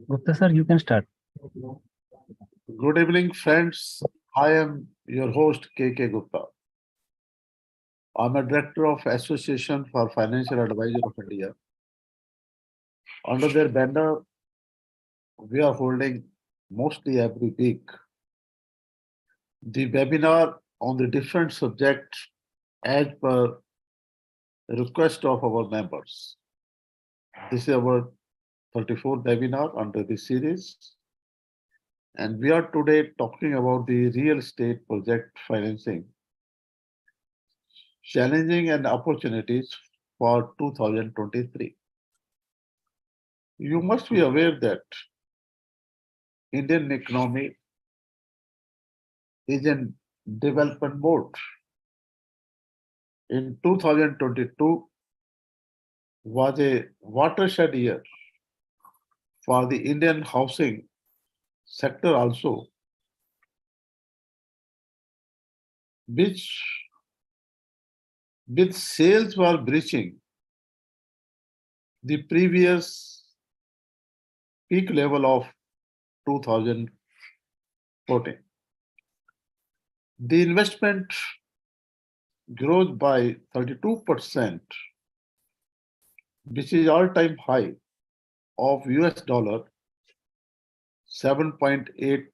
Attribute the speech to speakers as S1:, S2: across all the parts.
S1: Gupta sir, you can start.
S2: Good evening, friends. I am your host, K.K. Gupta. I'm a director of Association for Financial Advisors of India. Under their banner, we are holding mostly every week the webinar on the different subjects as per request of our members. This is our 34th webinar under this series. And we are today talking about the real estate project financing, challenging and opportunities for 2023. You must be aware that Indian economy is in development mode. In 2022 was a watershed year for the Indian housing sector also, which with sales were breaching the previous peak level of 2014. The investment grows by 32%, which is all-time high of US dollar 7.8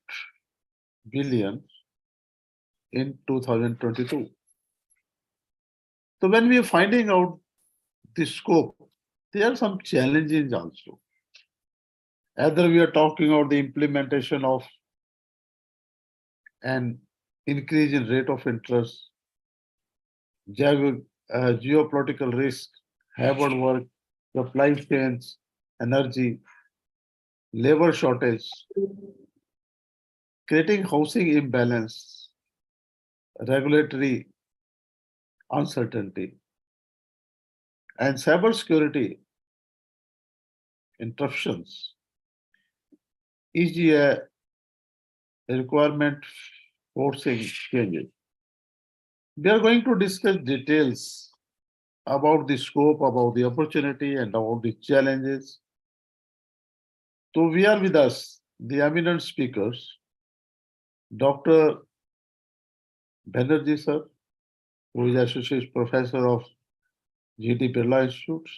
S2: billion in 2022. So when we are finding out the scope, there are some challenges also. Either we are talking about the implementation of an increase in rate of interest, geopolitical risk, hybrid work, supply chains, energy, labor shortage, creating housing imbalance, regulatory uncertainty, and cybersecurity interruptions is a requirement forcing changes. We are going to discuss details about the scope, about the opportunity, and about the challenges. So we are with us, the eminent speakers, Dr. Banerjee sir, who is Associate Professor of G.T. Birla Institute.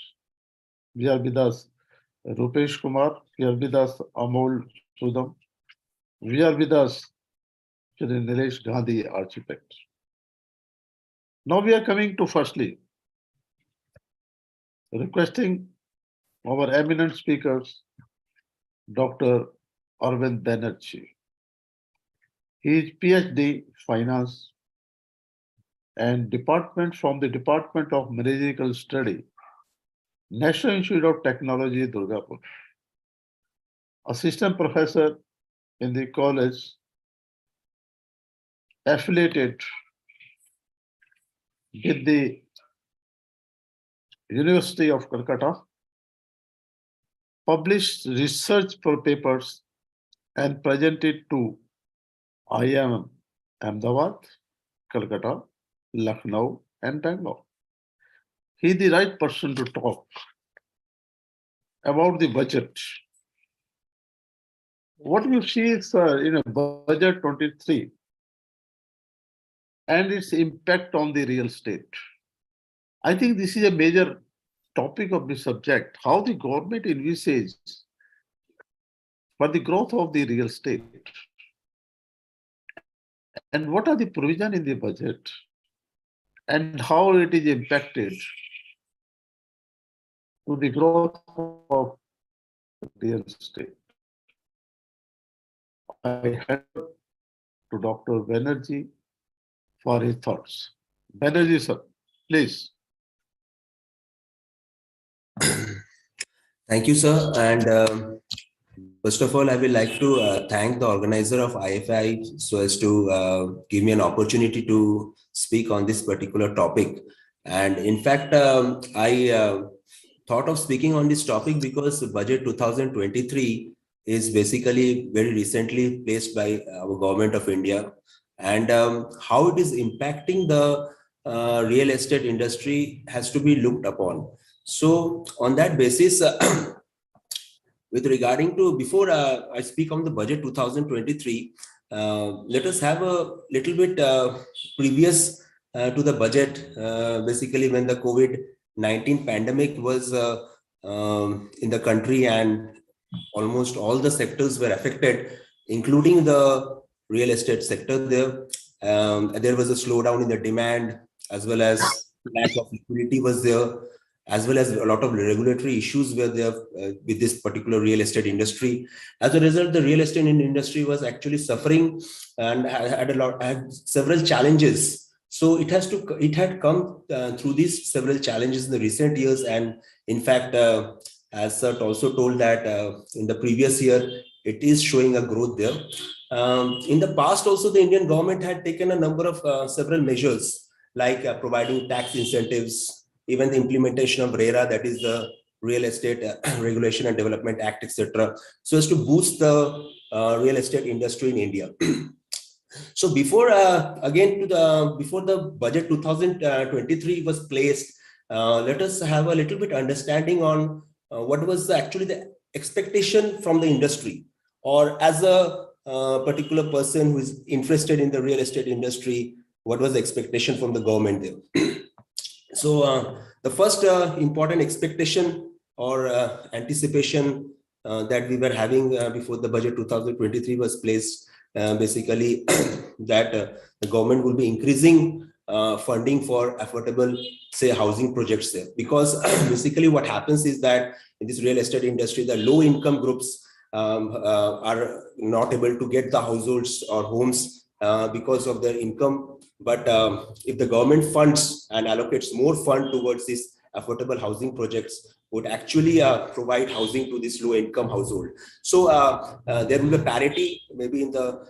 S2: We are with us, Rupesh Kumar. We are with us, Amol Sudham. We are with us, Shri Nilesh Gandhi, architect. Now we are coming to firstly, requesting our eminent speakers, Dr. Arvind Banerjee. He is PhD Finance and from the Department of Managerial Study, National Institute of Technology, Durgapur. Assistant Professor in the college, affiliated with the University of Calcutta, published research papers and presented to IIM Ahmedabad, Calcutta, Lucknow, and Bangalore. He is the right person to talk about the budget. What you see is in a budget 23 and its impact on the real estate. I think this is a major topic of the subject, how the government envisages for the growth of the real estate. And what are the provision in the budget and how it is impacted to the growth of real estate. I hand to Dr. Banerjee for his thoughts. Banerjee sir, please.
S3: Thank you, sir. And first of all, I would like to thank the organizer of IFI so as to give me an opportunity to speak on this particular topic. And in fact, I thought of speaking on this topic because budget 2023 is basically very recently placed by our government of India, and how it is impacting the real estate industry has to be looked upon. So on that basis, with regarding to, before I speak on the budget 2023, let us have a little bit previous to the budget, basically when the COVID-19 pandemic was in the country and almost all the sectors were affected, including the real estate sector. There was a slowdown in the demand, as well as lack of liquidity was there, as well as a lot of regulatory issues were there with this particular real estate industry. As a result, the real estate industry was actually suffering and had several challenges. So it had come through these several challenges in the recent years, and in fact, as Sir also told that in the previous year, it is showing a growth there. In the past also, the Indian government had taken a number of several measures, like providing tax incentives, even the implementation of RERA, that is the Real Estate Regulation and Development Act, etc., so as to boost the real estate industry in India. So before before the budget 2023 was placed, let us have a little bit understanding on what was actually the expectation from the industry, or as a particular person who is interested in the real estate industry, what was the expectation from the government there. So the first important expectation or anticipation that we were having before the budget 2023 was placed, basically that the government will be increasing funding for affordable, say, housing projects there. Because basically what happens is that in this real estate industry, the low income groups are not able to get the households or homes because of their income. But if the government funds and allocates more fund towards these affordable housing projects, would actually provide housing to this low income household. So there will be parity maybe in the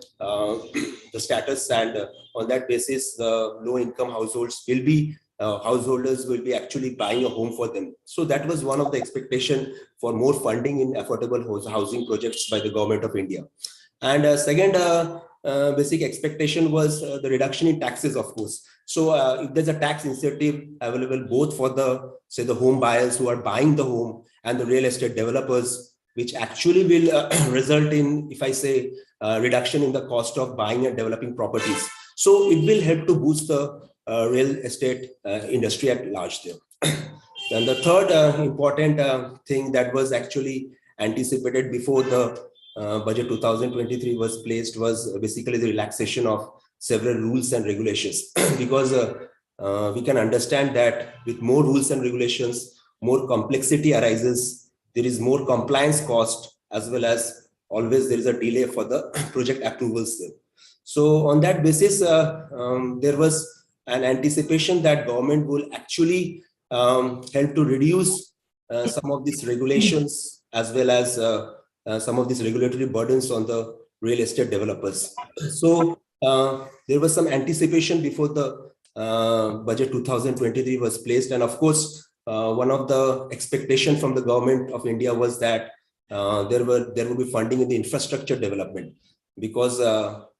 S3: status, and on that basis, the low income households will be householders will be actually buying a home for them. So that was one of the expectation for more funding in affordable housing projects by the government of India. And second basic expectation was the reduction in taxes, of course. So if there's a tax incentive available both for the, say, the home buyers who are buying the home and the real estate developers, which actually will result in, if I say, reduction in the cost of buying and developing properties. So it will help to boost the real estate industry at large there. And the third important thing that was actually anticipated before the budget 2023 was placed was basically the relaxation of several rules and regulations. Because we can understand that with more rules and regulations, more complexity arises, there is more compliance cost, as well as always there is a delay for the project approvals. So on that basis, there was an anticipation that government will actually help to reduce some of these regulations, as well as some of these regulatory burdens on the real estate developers. So there was some anticipation before the budget 2023 was placed. And of course, one of the expectation from the government of India was that there will be funding in the infrastructure development, because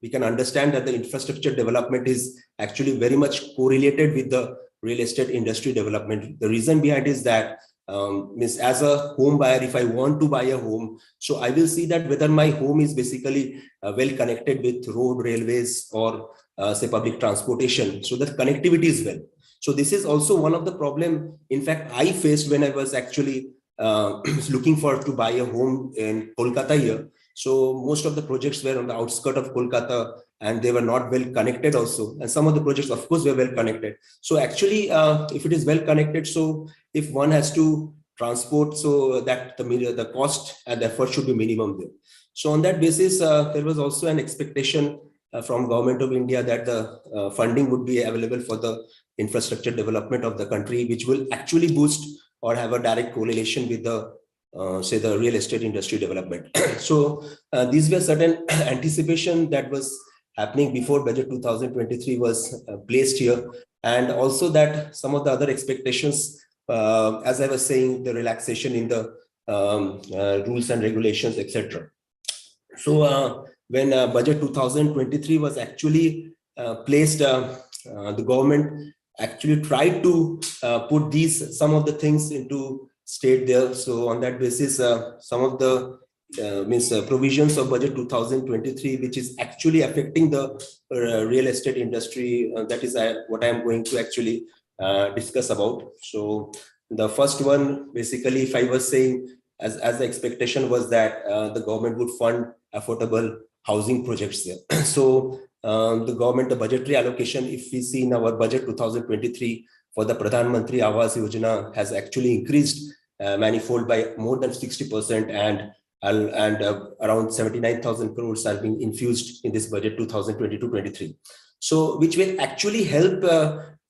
S3: we can understand that the infrastructure development is actually very much correlated with the real estate industry development. The reason behind is that as a home buyer, if I want to buy a home, so I will see that whether my home is basically well connected with road, railways, or say public transportation, so that connectivity is well. So this is also one of the problem, in fact, I faced when I was actually looking to buy a home in Kolkata here. So most of the projects were on the outskirts of Kolkata, and they were not well connected also. And some of the projects, of course, were well connected. So actually, if it is well connected, so if one has to transport, so that the cost and the effort should be minimum there. So on that basis, there was also an expectation from Government of India that the funding would be available for the infrastructure development of the country, which will actually boost or have a direct correlation with the say the real estate industry development. So these were certain anticipation that was happening before budget 2023 was placed here, and also that some of the other expectations, as I was saying, the relaxation in the rules and regulations, etc. So when budget 2023 was actually placed, the government actually tried to put some of the things into, state there. So on that basis, some of the provisions of budget 2023, which is actually affecting the real estate industry, that is what I am going to actually discuss about. So the first one, basically, if I was saying, as the expectation was that the government would fund affordable housing projects there. So the government, the budgetary allocation, if we see in our budget 2023 for the Pradhan Mantri Awas Yojana, has actually increased manifold by more than 60%, and around 79,000 crores are being infused in this budget 2022-23. So which will actually help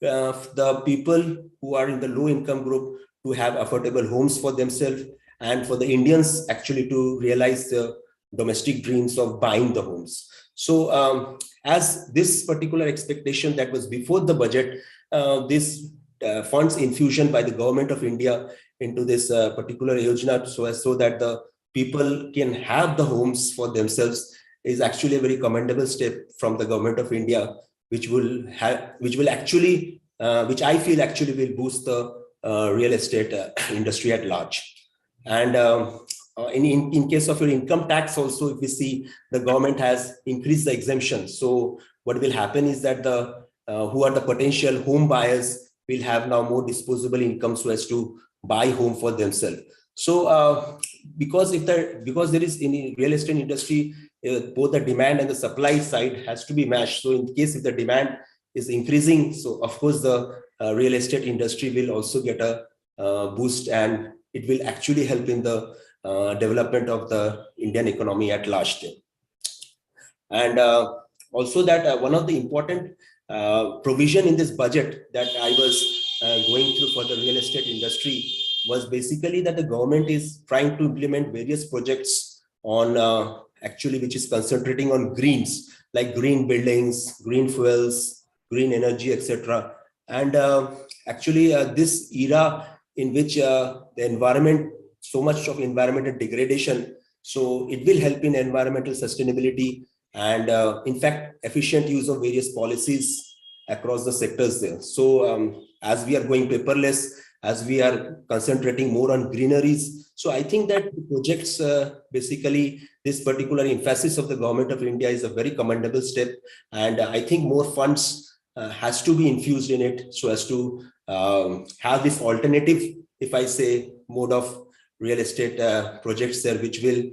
S3: the people who are in the low income group to have affordable homes for themselves, and for the Indians actually to realize the domestic dreams of buying the homes. So as this particular expectation that was before the budget, this funds infusion by the government of India into this particular yojana, so that the people can have the homes for themselves, is actually a very commendable step from the government of India, which I feel actually will boost the real estate industry at large. And in case of your income tax also, if we see, the government has increased the exemption. So what will happen is that the who are the potential home buyers will have now more disposable income so as to buy home for themselves. So because there is in real estate industry, both the demand and the supply side has to be matched. So in case if the demand is increasing, so of course the real estate industry will also get a boost, and it will actually help in the development of the Indian economy at large. And also that one of the important provision in this budget that I was going through for the real estate industry was basically that the government is trying to implement various projects on actually which is concentrating on greens, like green buildings, green fuels, green energy, etc. And actually this era in which the environment, so much of environmental degradation, so it will help in environmental sustainability and in fact efficient use of various policies across the sectors there. So as we are going paperless, as we are concentrating more on greeneries, so I think that projects basically this particular emphasis of the government of India is a very commendable step, and I think more funds has to be infused in it so as to have this alternative, if I say, mode of real estate projects there, which will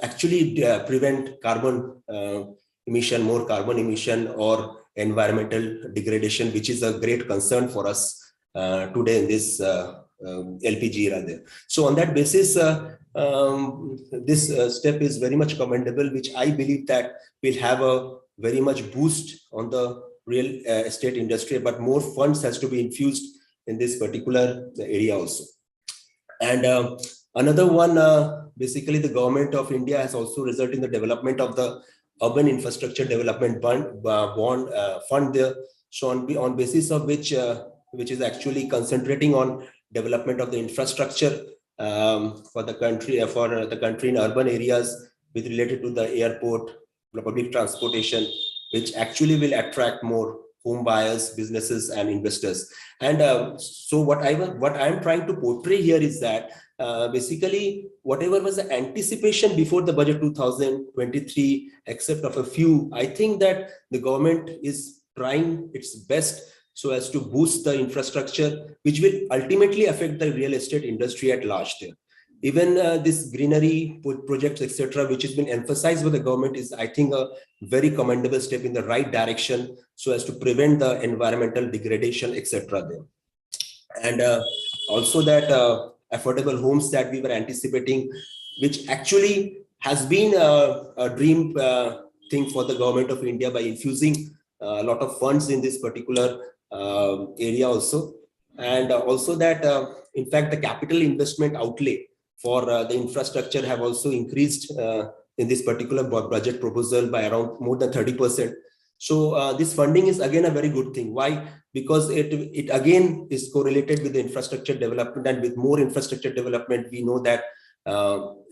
S3: actually prevent carbon emission, more carbon emission or environmental degradation, which is a great concern for us today in this LPG era there. So on that basis, this step is very much commendable, which I believe that will have a very much boost on the real estate industry, but more funds has to be infused in this particular area also. And another one, basically the government of India has also resulted in the development of the urban infrastructure development fund there. So on basis of which is actually concentrating on development of the infrastructure for the country in urban areas with related to the airport, public transportation, which actually will attract more home buyers, businesses, and investors. And so what I am trying to portray here is that basically whatever was the anticipation before the budget 2023, except of a few, I think that the government is trying its best so as to boost the infrastructure, which will ultimately affect the real estate industry at large there. Even this greenery projects, etc., which has been emphasized by the government, is, I think, a very commendable step in the right direction so as to prevent the environmental degradation, etc. there. And also that affordable homes that we were anticipating, which actually has been a dream thing for the government of India by infusing a lot of funds in this particular area also. And also that, in fact, the capital investment outlay for the infrastructure have also increased in this particular budget proposal by around more than 30%. So this funding is again a very good thing. Why? Because it again is correlated with the infrastructure development, and with more infrastructure development, we know that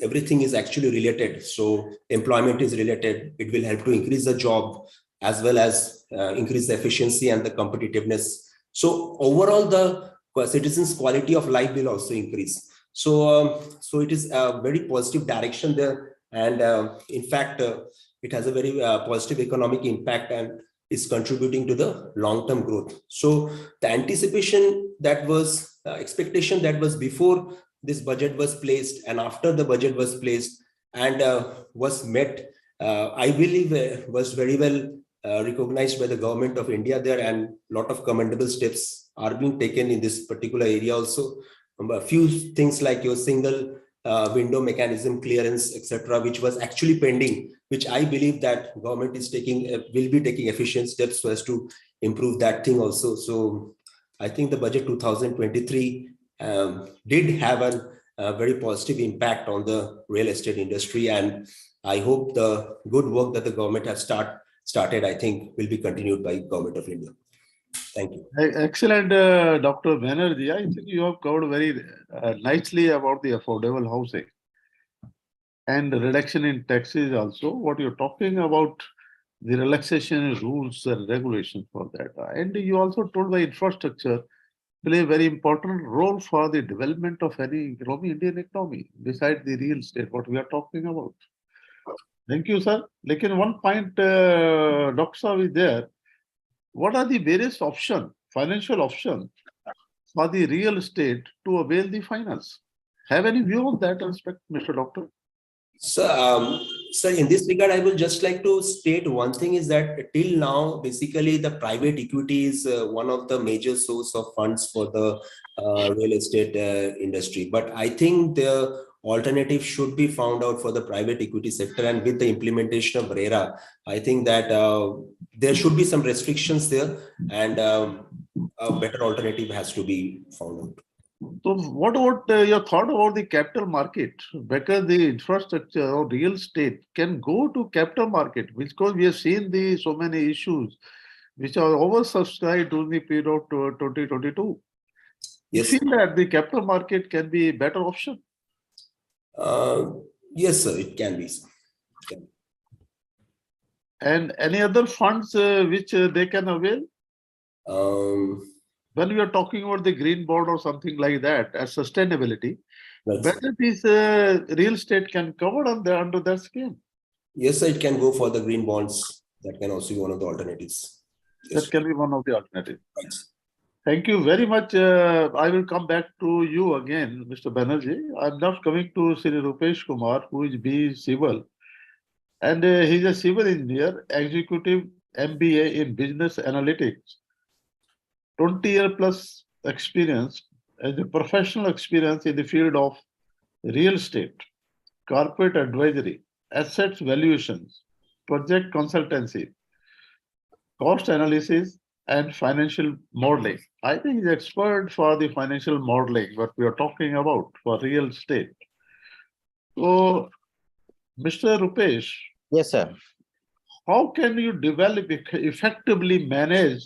S3: everything is actually related. So employment is related. It will help to increase the job as well as increase the efficiency and the competitiveness. So overall, the citizens' quality of life will also increase. So, so it is a very positive direction there, and in fact, it has a very positive economic impact and is contributing to the long-term growth. So, the anticipation that was expectation that was before this budget was placed and after the budget was placed and was met, I believe was very well recognized by the government of India there, and a lot of commendable steps are being taken in this particular area also. A few things like your single window mechanism clearance, etc., which was actually pending, which I believe that government is taking, will be taking efficient steps so as to improve that thing also. So I think the budget 2023 did have a very positive impact on the real estate industry, and I hope the good work that the government has started, I think, will be continued by Government of India. Thank you.
S2: Excellent, Dr. Banerjee. I think you have covered very nicely about the affordable housing and the reduction in taxes also. What you're talking about, the relaxation in rules and regulations for that. And you also told the infrastructure play a very important role for the development of any economy, Indian economy, besides the real estate, what we are talking about. Thank you, sir. Like in one point, Dr. Saab is there. What are the various options, financial options for the real estate to avail the finance? Have any view on that aspect, Mr. Doctor?
S3: So, in this regard, I will just like to state one thing is that till now, basically the private equity is one of the major source of funds for the real estate industry. But I think the alternative should be found out for the private equity sector, and with the implementation of RERA, I think that there should be some restrictions there, and a better alternative has to be found out.
S2: So what about your thought about the capital market? Because the infrastructure or real estate can go to capital market, because we have seen the so many issues which are oversubscribed during the period of 2022.
S3: Yes.
S2: You feel that the capital market can be a better option?
S3: Yes, sir, it can be.
S2: And any other funds which they can avail? When we are talking about the green bond or something like that as sustainability, whether this real estate can cover under that scheme?
S3: Yes, sir, it can go for the green bonds. That can also be one of the alternatives. Yes,
S2: that can be one of the alternatives.
S3: right.
S2: Thank you very much. I will come back to you again, Mr. Banerjee. I'm now coming to Sri Rupesh Kumar, who is B Civil, and he's a civil engineer, executive MBA in business analytics. 20-year plus experience as a professional experience in the field of real estate, corporate advisory, assets valuations, project consultancy, cost analysis, and financial modeling. I think he's expert for the financial modeling, what we are talking about for real estate. So, Mr. Rupesh.
S1: Yes, sir.
S2: How can you develop, effectively manage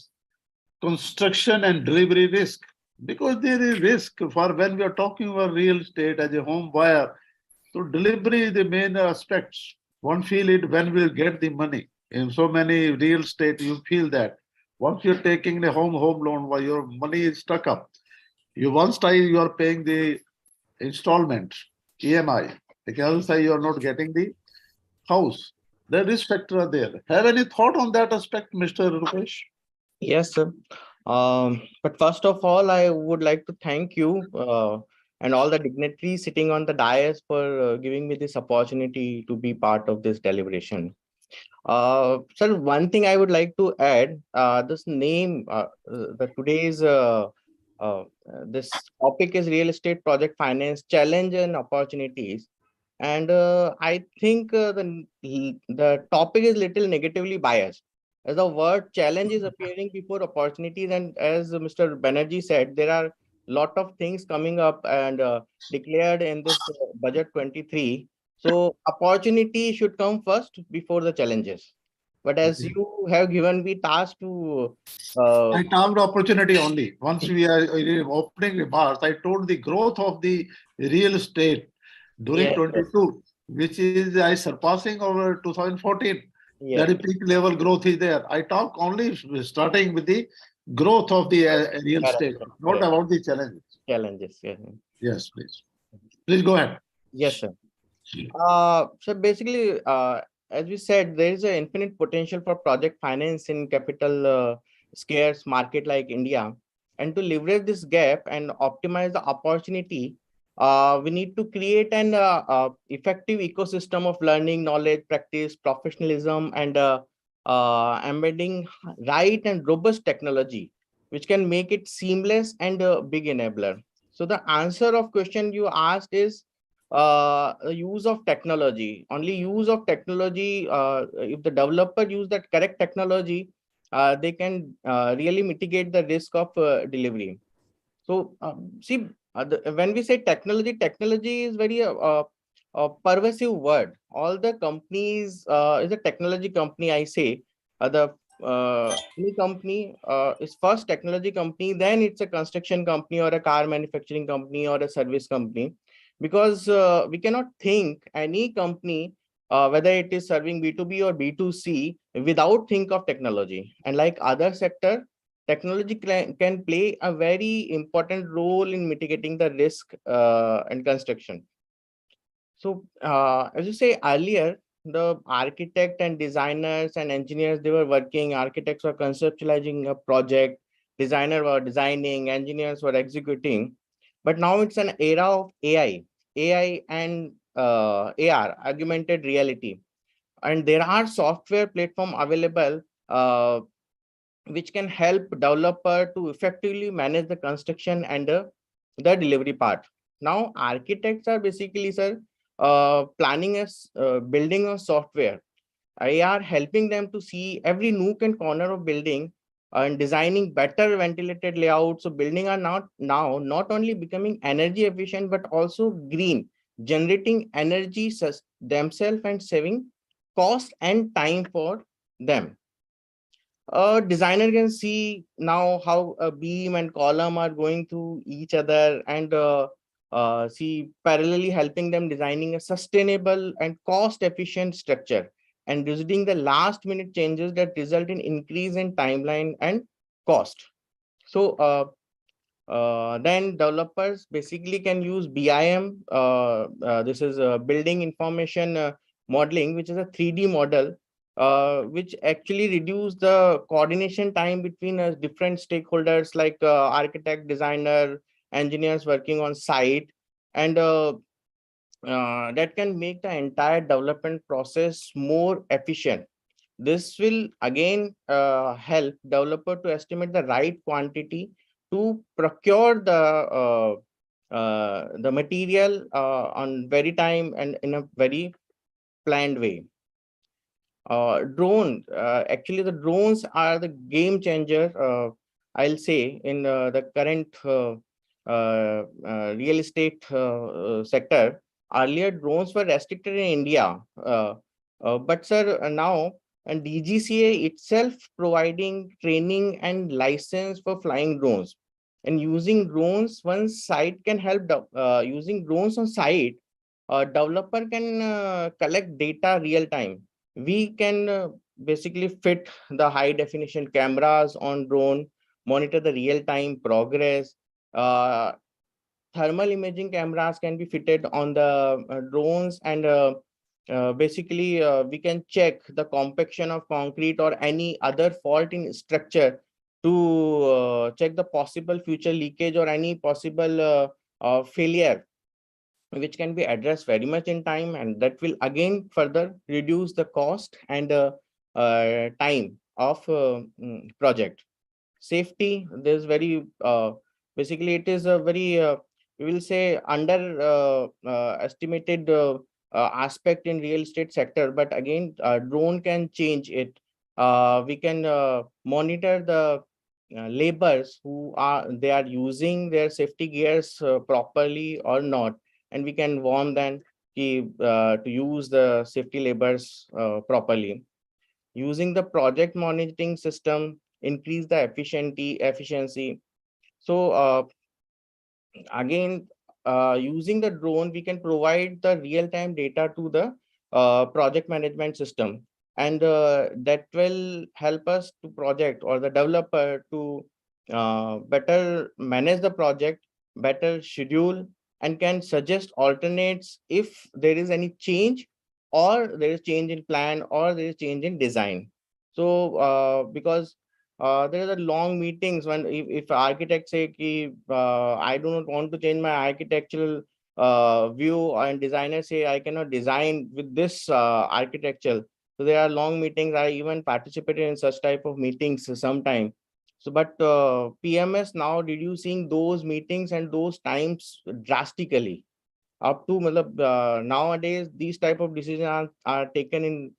S2: construction and delivery risk? Because there is risk for when we are talking about real estate as a home buyer. So delivery is the main aspects. One feel it when we'll get the money. In so many real estate, you feel that once you're taking the home loan, while your money is stuck up, once time you are paying the installment, EMI. The other side you are not getting the house. The risk factor are there. Have any thought on that aspect, Mr. Rupesh?
S1: Yes, sir. But first of all, I would like to thank you and all the dignitaries sitting on the dais for giving me this opportunity to be part of this deliberation. Sir, one thing I would like to add, this name, today's this topic is real estate project finance challenge and opportunities. And I think the topic is little negatively biased, as the word challenge is appearing before opportunities. And as Mr. Banerjee said, there are a lot of things coming up and declared in this budget 23. So opportunity should come first before the challenges. But as you have given me task to
S2: I talked opportunity only. Once we are opening remarks, I told the growth of the real estate during 22, which is surpassing over 2014. That is peak level growth is there. I talk only starting with the growth of the real estate,
S1: Correct,
S2: not
S1: correct.
S2: about the challenges.
S1: Challenges. Yeah.
S2: Yes, please. Please go ahead.
S1: Yes, sir. So basically, as we said, there is an infinite potential for project finance in capital scarce market like India. And to leverage this gap and optimize the opportunity, we need to create an effective ecosystem of learning, knowledge, practice, professionalism, and embedding right and robust technology, which can make it seamless and a big enabler. So the answer of question you asked is use of technology. Only use of technology, if the developer use that correct technology, they can really mitigate the risk of delivery. So see, when we say technology, technology is very pervasive word. All the companies is a technology company. I say the any company is first technology company, then it's a construction company or a car manufacturing company or a service company, because we cannot think any company, whether it is serving B2B or B2C, without think of technology. And like other sector, technology can play a very important role in mitigating the risk and construction. So as you say earlier, the architect and designers and engineers, they were working, architects were conceptualizing a project, designer were designing, engineers were executing. But now it's an era of AI and AR, augmented reality. And there are software platform available which can help developer to effectively manage the construction and the delivery part. Now, architects are basically, sir, planning building a software. I are helping them to see every nook and corner of building and designing better ventilated layouts. So building are not only becoming energy efficient, but also green, generating energy themselves and saving cost and time for them. A designer can see now how a beam and column are going through each other, and see parallelly helping them designing a sustainable and cost efficient structure, and reducing the last minute changes that result in increase in timeline and cost. So then developers basically can use BIM. This is building information modeling, which is a 3D model, which actually reduce the coordination time between different stakeholders like architect, designer, engineers working on site, and that can make the entire development process more efficient. This will again help developer to estimate the right quantity to procure the material on very time and in a very planned way. Actually the drones are the game changer, I'll say, in the current real estate sector. Earlier drones were restricted in India, but sir, now and DGCA itself providing training and license for flying drones. And using drones, one site can help using drones on site, a developer can collect data real time. We can basically fit the high definition cameras on drone, monitor the real time progress. uh, Thermal imaging cameras can be fitted on the drones, and basically we can check the compaction of concrete or any other fault in structure to check the possible future leakage or any possible failure, which can be addressed very much in time, and that will again further reduce the cost and time of project. Safety, there's very basically it is a very we will say under estimated aspect in real estate sector, but again drone can change it. We can monitor the laborers who are they are using their safety gears properly or not, and we can warn them to use the safety labors properly. Using the project monitoring system, increase the efficiency. So again, using the drone, we can provide the real-time data to the project management system, and that will help us to project or the developer to better manage the project, better schedule, and can suggest alternates if there is any change, or there is change in plan, or there is change in design. So because there are long meetings when if architects say ki, I do not want to change my architectural view, and designers say I cannot design with this architecture. So there are long meetings. I even participated in such type of meetings sometime. So, but PMS now reducing those meetings and those times drastically. Up to matlab, nowadays, these type of decisions are taken in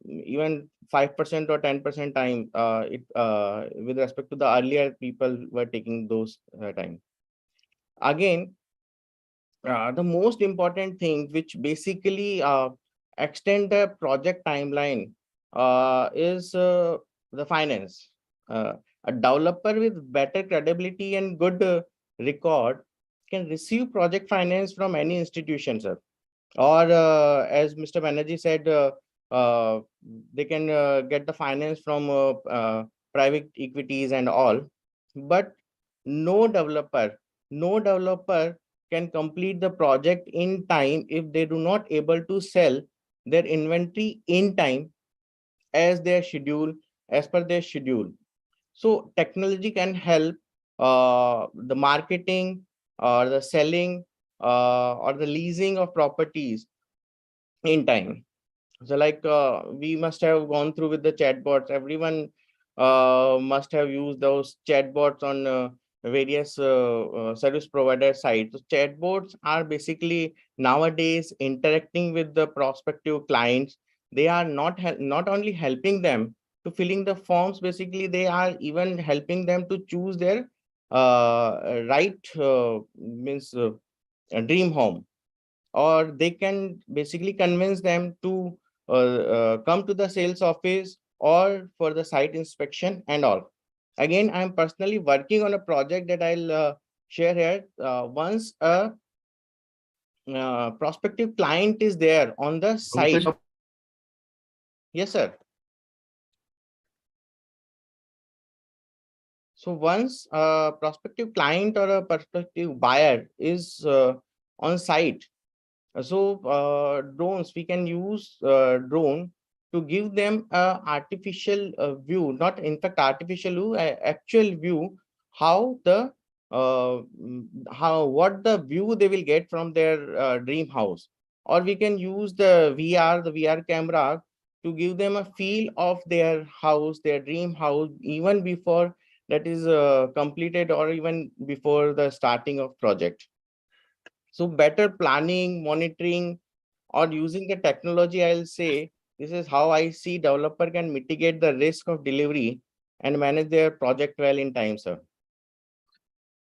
S1: even 5% or 10% time. With respect to the earlier people were taking those time. Again, the most important thing which basically extend the project timeline is the finance. A developer with better credibility and good record can receive project finance from any institution, sir. Or as Mr. Banerjee said, uh, they can get the finance from private equities and all. But no developer, no developer can complete the project in time if they do not able to sell their inventory in time as their schedule, as per their schedule. So technology can help the marketing or the selling or the leasing of properties in time. So like we must have gone through with the chatbots. Everyone must have used those chatbots on various service provider sites. So chatbots are basically nowadays interacting with the prospective clients. They are not only helping them to filling the forms. Basically, they are even helping them to choose their right means dream home, or they can basically convince them to come to the sales office or for the site inspection and all. Again, I'm personally working on a project that I'll share here. Once a prospective client is there on the site. Yes, sir. So once a prospective client or a prospective buyer is on site, so drones, we can use drone to give them a artificial view, not in fact artificial view, actual view, how the how what the view they will get from their dream house. Or we can use the VR camera to give them a feel of their house, their dream house, even before that is completed, or even before the starting of project. So better planning, monitoring, or using the technology, I'll say this is how I see developer can mitigate the risk of delivery and manage their project well in time, sir.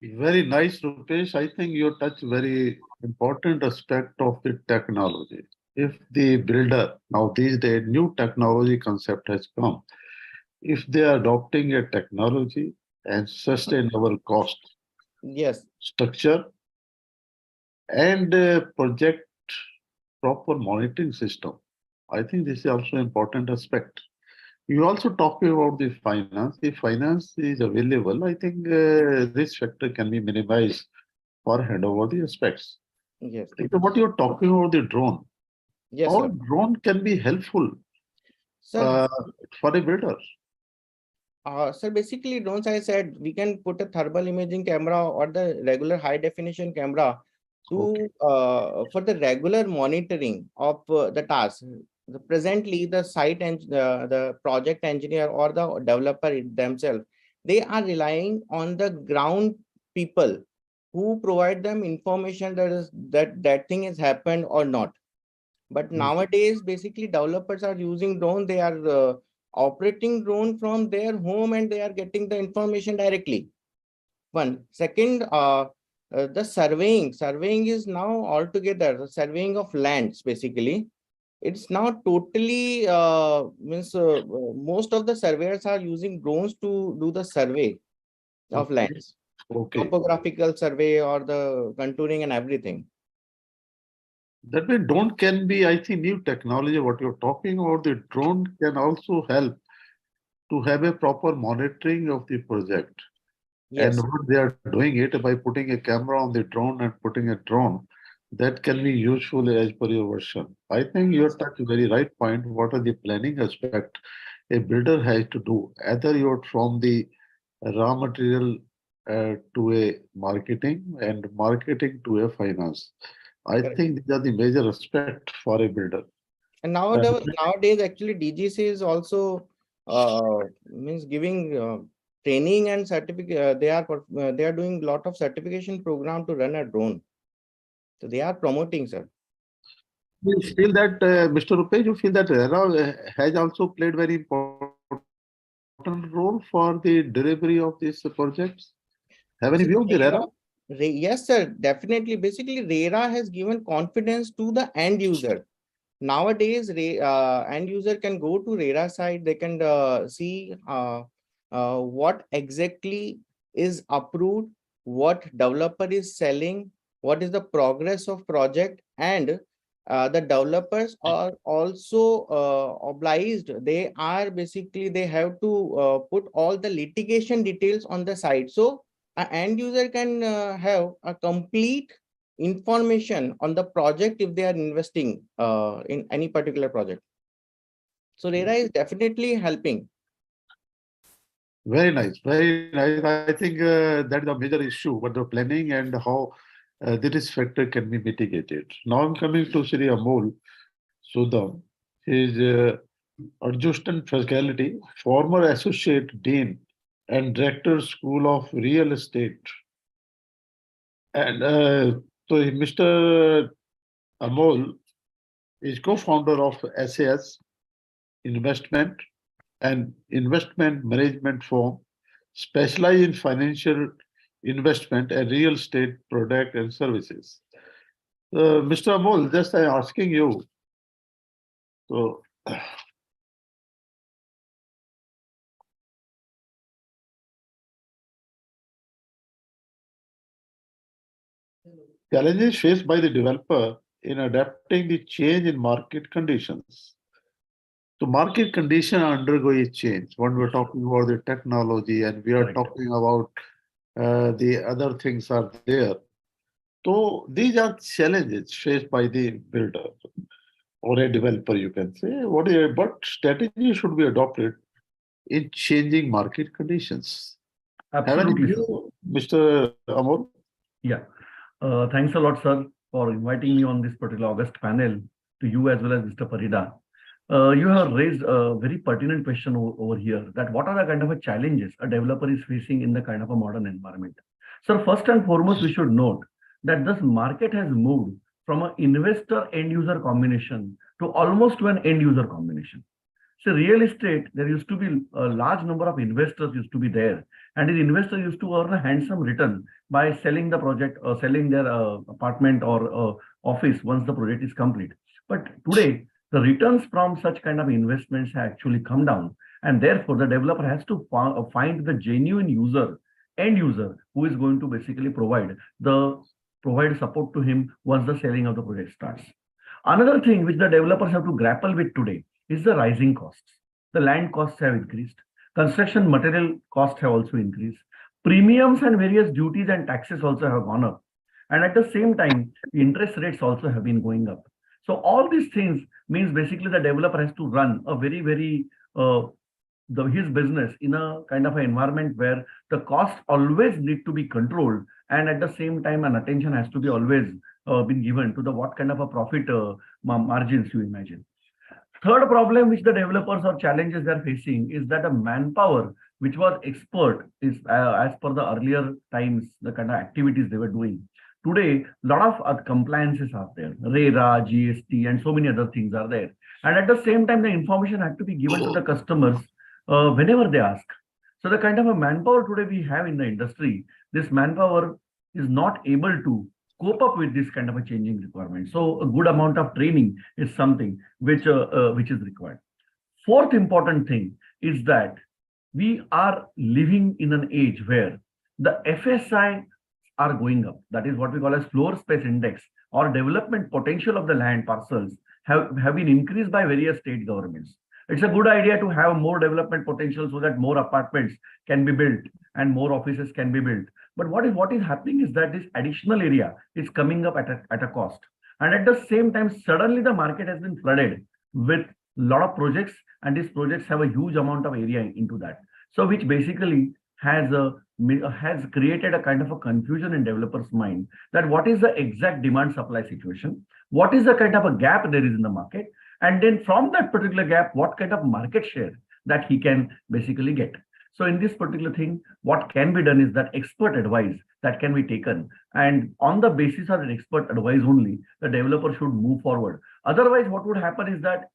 S2: Very nice, Rupesh. I think you touch very important aspect of the technology. If the builder, now these days, new technology concept has come. If they are adopting a technology and sustainable cost
S1: Yes,
S2: structure and project proper monitoring system, I think this is also important aspect. You also talk about the finance. If finance is available, I think this factor can be minimized for hand over the aspects.
S1: yes,
S2: Like what you're talking about the drone,
S1: yes,
S2: how
S1: sir.
S2: drone can be helpful
S1: Sir,
S2: uh, for a builder.
S1: sir, basically drones, I said we can put a thermal imaging camera or the regular high definition camera
S2: Okay.
S1: to for the regular monitoring of the task. Presently, the site and the project engineer or the developer themselves, they are relying on the ground people who provide them information that is that thing has happened or not. But
S2: Mm.
S1: nowadays, basically, developers are using drone. They are operating drone from their home, and they are getting the information directly. One second, the surveying is now altogether the surveying of lands. Basically, it's now totally means most of the surveyors are using drones to do the survey of
S2: Okay.
S1: lands,
S2: Okay.
S1: topographical survey or the contouring and everything.
S2: That way, drone can be, I think, new technology. What you're talking about, the drone can also help to have a proper monitoring of the project.
S1: Yes.
S2: And what they are doing it by putting a camera on the drone and putting a drone, that can be useful as per your version. I think you touched a very right point. What are the planning aspect a builder has to do? Either you're from the raw material to a marketing and marketing to a finance. I
S1: Correct.
S2: think these are the major aspect for a builder.
S1: And
S2: Uh,
S1: nowadays, actually, DGC is also means giving training and certificate. They are doing a lot of certification program to run a drone. So they are promoting, sir.
S2: You feel that, Mr. Rupesh, you feel that RERA has also played very important role for the delivery of these projects? Have any
S1: See,
S2: view of the RERA?
S1: Yes, sir, definitely. Basically, RERA has given confidence to the end user. Nowadays, end user can go to RERA site. They can see what exactly is approved, what developer is selling, what is the progress of project, and the developers are also obliged. They are basically, they have to put all the litigation details on the site. So an end user can have a complete information on the project if they are investing in any particular project. So RERA is definitely helping.
S2: Very nice, very nice. I think that is a major issue, but the planning and how this factor can be mitigated. Now I'm coming to Sri Amol Sudham. He is adjunct faculty, former associate dean and director School of Real Estate. And so Mr. Amol is co-founder of SAS Investment and investment management firm specialized in financial investment and real estate product and services. Mr. Amol, just I'm asking you. So, challenges faced by the developer in adapting the change in market conditions. So market conditions undergo a change. When we're talking about the technology and we are
S4: Correct.
S2: talking about the other things are there. So these are challenges faced by the builder or a developer, you can say. What strategy should be adopted in changing market conditions? Have any
S4: Absolutely, sir.
S2: view, Mr. Amol?
S4: Yeah. Thanks a lot, sir, for inviting me on this particular August panel, to you as well as Mr. Parida. You have raised a very pertinent question over here, that what are the kind of challenges a developer is facing in the kind of a modern environment. So first and foremost, we should note that this market has moved from an investor end user combination to almost to an end user combination. So real estate, there used to be a large number of investors used to be there, and these investors used to earn a handsome return by selling the project or selling their apartment or office once the project is complete. But today, the returns from such kind of investments have actually come down, and therefore the developer has to find the genuine user, end user, who is going to basically provide support to him once the selling of the project starts. Another thing which the developers have to grapple with today is the rising costs. The land costs have increased. Construction material costs have also increased. Premiums and various duties and taxes also have gone up. And at the same time, the interest rates also have been going up. So all these things means basically the developer has to run a very, very his business in a kind of an environment where the costs always need to be controlled, and at the same time an attention has to be always been given to the what kind of a profit margins you imagine. Third problem which the developers or challenges they are facing is that the manpower which was expert is as per the earlier times, the kind of activities they were doing. Today, a lot of compliances are there, RERA, GST, and so many other things are there. And at the same time, the information had to be given to the customers whenever they ask. So the kind of a manpower today we have in the industry, this manpower is not able to cope up with this kind of a changing requirement. So a good amount of training is something which is required. Fourth important thing is that we are living in an age where the FSI are going up. That is what we call as floor space index, or development potential of the land parcels have been increased by various state governments. It's a good idea to have more development potential so that more apartments can be built and more offices can be built. But what is happening is that this additional area is coming up at a cost. And at the same time, suddenly the market has been flooded with a lot of projects, and these projects have a huge amount of area into that. So which basically has created a kind of a confusion in developers' mind that what is the exact demand supply situation, what is the kind of a gap there is in the market, and then from that particular gap, what kind of market share that he can basically get. So in this particular thing, what can be done is that expert advice that can be taken, and on the basis of an expert advice only, the developer should move forward. Otherwise, what would happen is that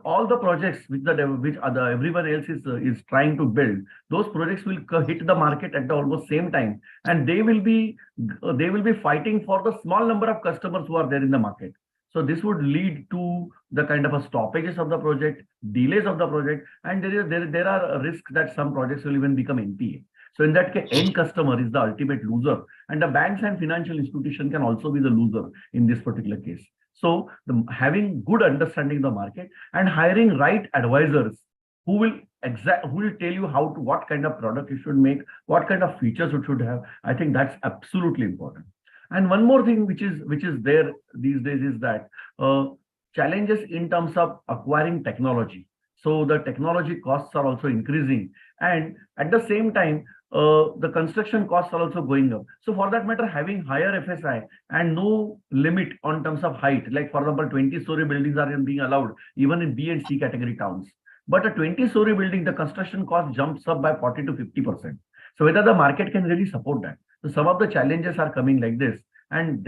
S4: all the projects which everyone else is trying to build, those projects will hit the market at the almost same time, and they will be fighting for the small number of customers who are there in the market. So this would lead to the kind of a stoppages of the project, delays of the project, and there are risks that some projects will even become NPA. So in that case, end customer is the ultimate loser, and the banks and financial institution can also be the loser in this particular case. So having good understanding of the market and hiring right advisors who will tell you what kind of product you should make, what kind of features you should have, I think that's absolutely important. And one more thing which is there these days is that challenges in terms of acquiring technology. So the technology costs are also increasing, and at the same time, the construction costs are also going up. So for that matter, having higher FSI and no limit on terms of height, like for example, 20-story buildings are being allowed even in B and C category towns. But a 20-story building, the construction cost jumps up by 40 to 50%. So whether the market can really support that. So some of the challenges are coming like this, and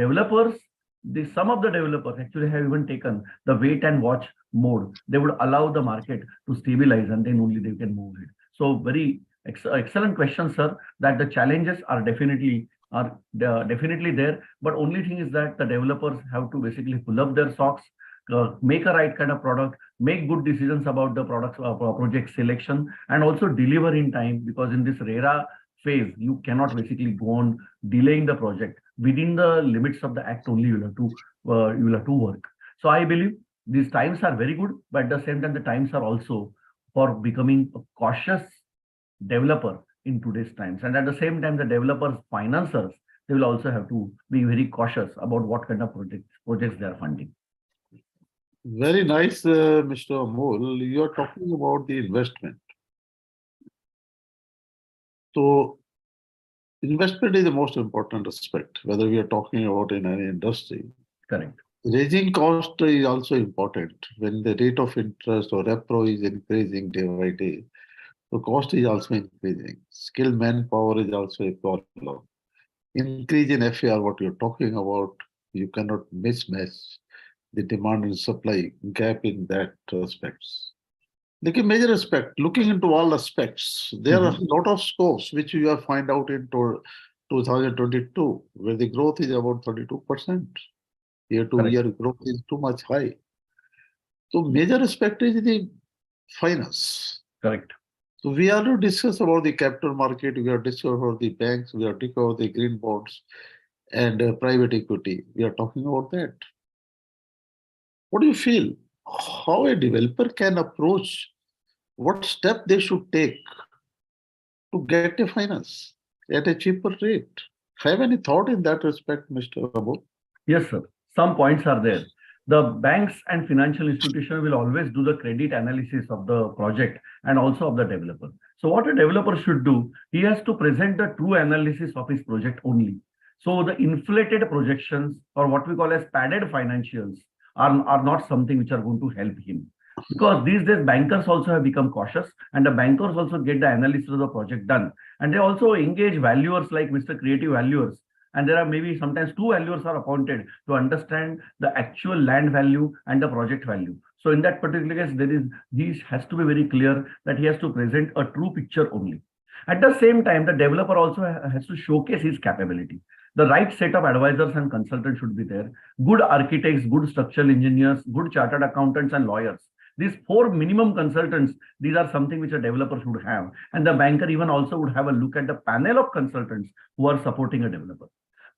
S4: some of the developers actually have even taken the wait and watch mode. They would allow the market to stabilize and then only they can move it. So very excellent question, sir, that the challenges are definitely there. But only thing is that the developers have to basically pull up their socks, make a right kind of product, make good decisions about the products project selection, and also deliver in time, because in this RERA phase, you cannot basically go on delaying the project. Within the limits of the act only, you will have to work. So I believe these times are very good, but at the same time, the times are also for becoming a cautious developer in today's times. And at the same time, the developers, financiers, they will also have to be very cautious about what kind of projects they are funding.
S2: Very nice, Mr. Amol. You are talking about the investment. So investment is the most important aspect, whether we are talking about in any industry.
S4: Correct.
S2: Raising cost is also important. When the rate of interest or repo is increasing day by day, the cost is also increasing. Skilled manpower is also a problem. Increase in FAR, what you're talking about, you cannot mismatch the demand and supply gap in that aspects. Like a major aspect, looking into all aspects, there are a lot of scopes which you have find out in 2022, where the growth is about 32%. Year-to-year growth is too much high. So major aspect is the finance.
S4: Correct.
S2: So we are to discuss about the capital market, we are discussing about the banks, we are talking about the green bonds and private equity. We are talking about that. What do you feel? How a developer can approach, what step they should take to get a finance at a cheaper rate? Have any thought in that respect, Mr. Amol?
S4: Yes, sir. Some points are there. The banks and financial institutions will always do the credit analysis of the project and also of the developer. So what a developer should do, he has to present the true analysis of his project only. So the inflated projections, or what we call as padded financials, are not something which are going to help him. Because these days bankers also have become cautious, and the bankers also get the analysis of the project done. And they also engage valuers like Mr. Creative Valuers. And there are maybe sometimes two valuers are appointed to understand the actual land value and the project value. So in that particular case, he has to be very clear that he has to present a true picture only. At the same time, the developer also has to showcase his capability. The right set of advisors and consultants should be there. Good architects, good structural engineers, good chartered accountants and lawyers. These four minimum consultants, these are something which a developer should have. And the banker even also would have a look at the panel of consultants who are supporting a developer.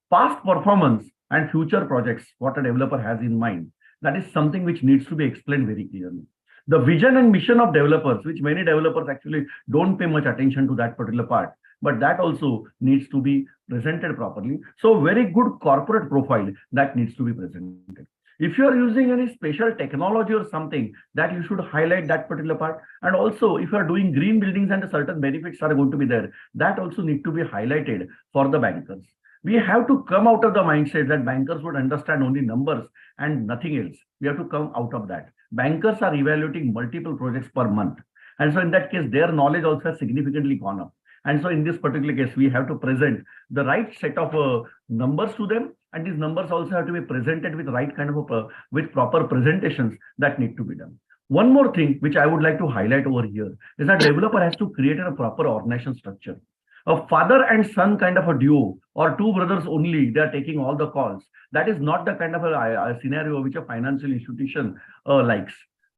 S4: Past performance and future projects, what a developer has in mind, that is something which needs to be explained very clearly. The vision and mission of developers, which many developers actually don't pay much attention to that particular part, but that also needs to be presented properly. So very good corporate profile that needs to be presented. If you are using any special technology or something, that you should highlight that particular part. And also, if you are doing green buildings and certain benefits are going to be there, that also need to be highlighted for the bankers. We have to come out of the mindset that bankers would understand only numbers and nothing else. We have to come out of that. Bankers are evaluating multiple projects per month. And so in that case, their knowledge also has significantly gone up. And so in this particular case, we have to present the right set of numbers to them. And these numbers also have to be presented with the right kind of with proper presentations that need to be done. One more thing which I would like to highlight over here is that developer has to create a proper organization structure. A father and son kind of a duo or two brothers only, they are taking all the calls. That is not the kind of a scenario which a financial institution likes.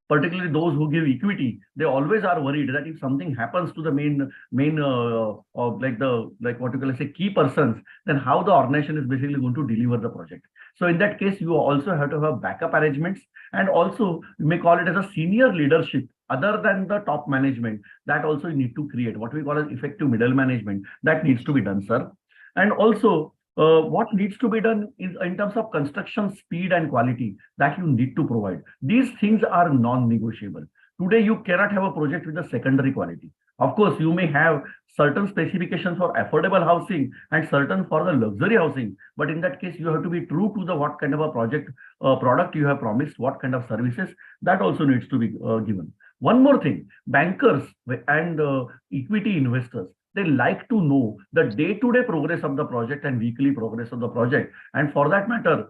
S4: Particularly those who give equity, they always are worried that if something happens to the main like what you call say key persons, then how the organization is basically going to deliver the project. So in that case, you also have to have backup arrangements, and also you may call it as a senior leadership other than the top management. That also you need to create what we call as effective middle management. That needs to be done, sir. And also what needs to be done is in terms of construction speed and quality that you need to provide. These things are non-negotiable. Today, you cannot have a project with a secondary quality. Of course, you may have certain specifications for affordable housing and certain for the luxury housing. But in that case, you have to be true to the what kind of a product you have promised, what kind of services, that also needs to be given. One more thing, bankers and equity investors, they like to know the day-to-day progress of the project and weekly progress of the project. And for that matter,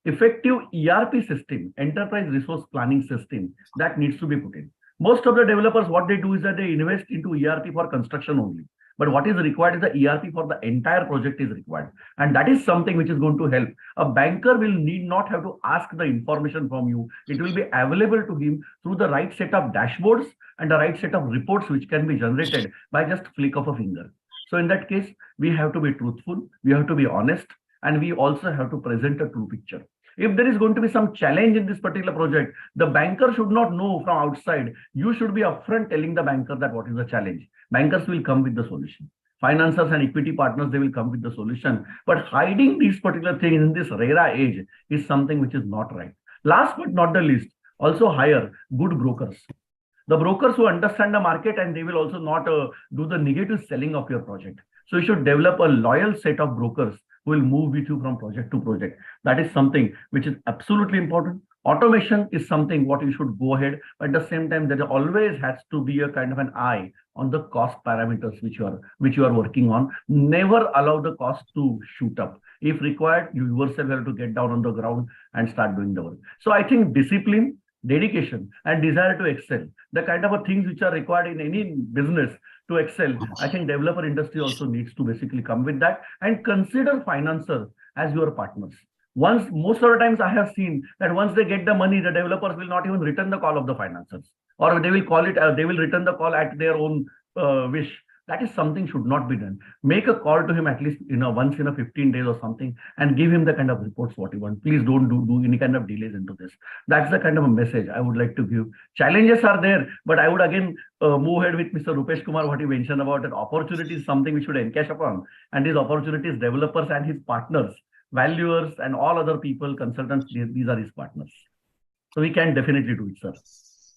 S4: effective ERP system, enterprise resource planning system, that needs to be put in. Most of the developers, what they do is that they invest into ERP for construction only. But what is required is the ERP for the entire project is required. And that is something which is going to help. A banker will need not have to ask the information from you. It will be available to him through the right set of dashboards and the right set of reports which can be generated by just flick of a finger. So in that case, we have to be truthful, we have to be honest, and we also have to present a true picture. If there is going to be some challenge in this particular project, the banker should not know from outside. You should be upfront telling the banker that what is the challenge. Bankers will come with the solution. Financiers and equity partners, they will come with the solution. But hiding these particular things in this RERA age is something which is not right. Last but not the least, also hire good brokers. The brokers who understand the market, and they will also not do the negative selling of your project. So you should develop a loyal set of brokers who will move with you from project to project. That is something which is absolutely important. Automation is something what you should go ahead, but at the same time, there always has to be a kind of an eye on the cost parameters which you are working on. Never allow the cost to shoot up. If required, you yourself have to get down on the ground and start doing the work. So I think discipline, dedication, and desire to excel, the kind of things which are required in any business to excel, I think developer industry also needs to basically come with that and consider financiers as your partners. Most of the times I have seen that once they get the money, the developers will not even return the call of the financiers, or they will they will return the call at their own wish. That is something should not be done. Make a call to him at least once in a 15 days or something, and give him the kind of reports what you want. Please don't do any kind of delays into this. That's the kind of a message I would like to give. Challenges are there, but I would again move ahead with Mr. Rupesh Kumar, what he mentioned about that opportunity is something we should encash upon. And these opportunities, developers and his partners, valuers and all other people, consultants, these are his partners. So we can definitely do it, sir.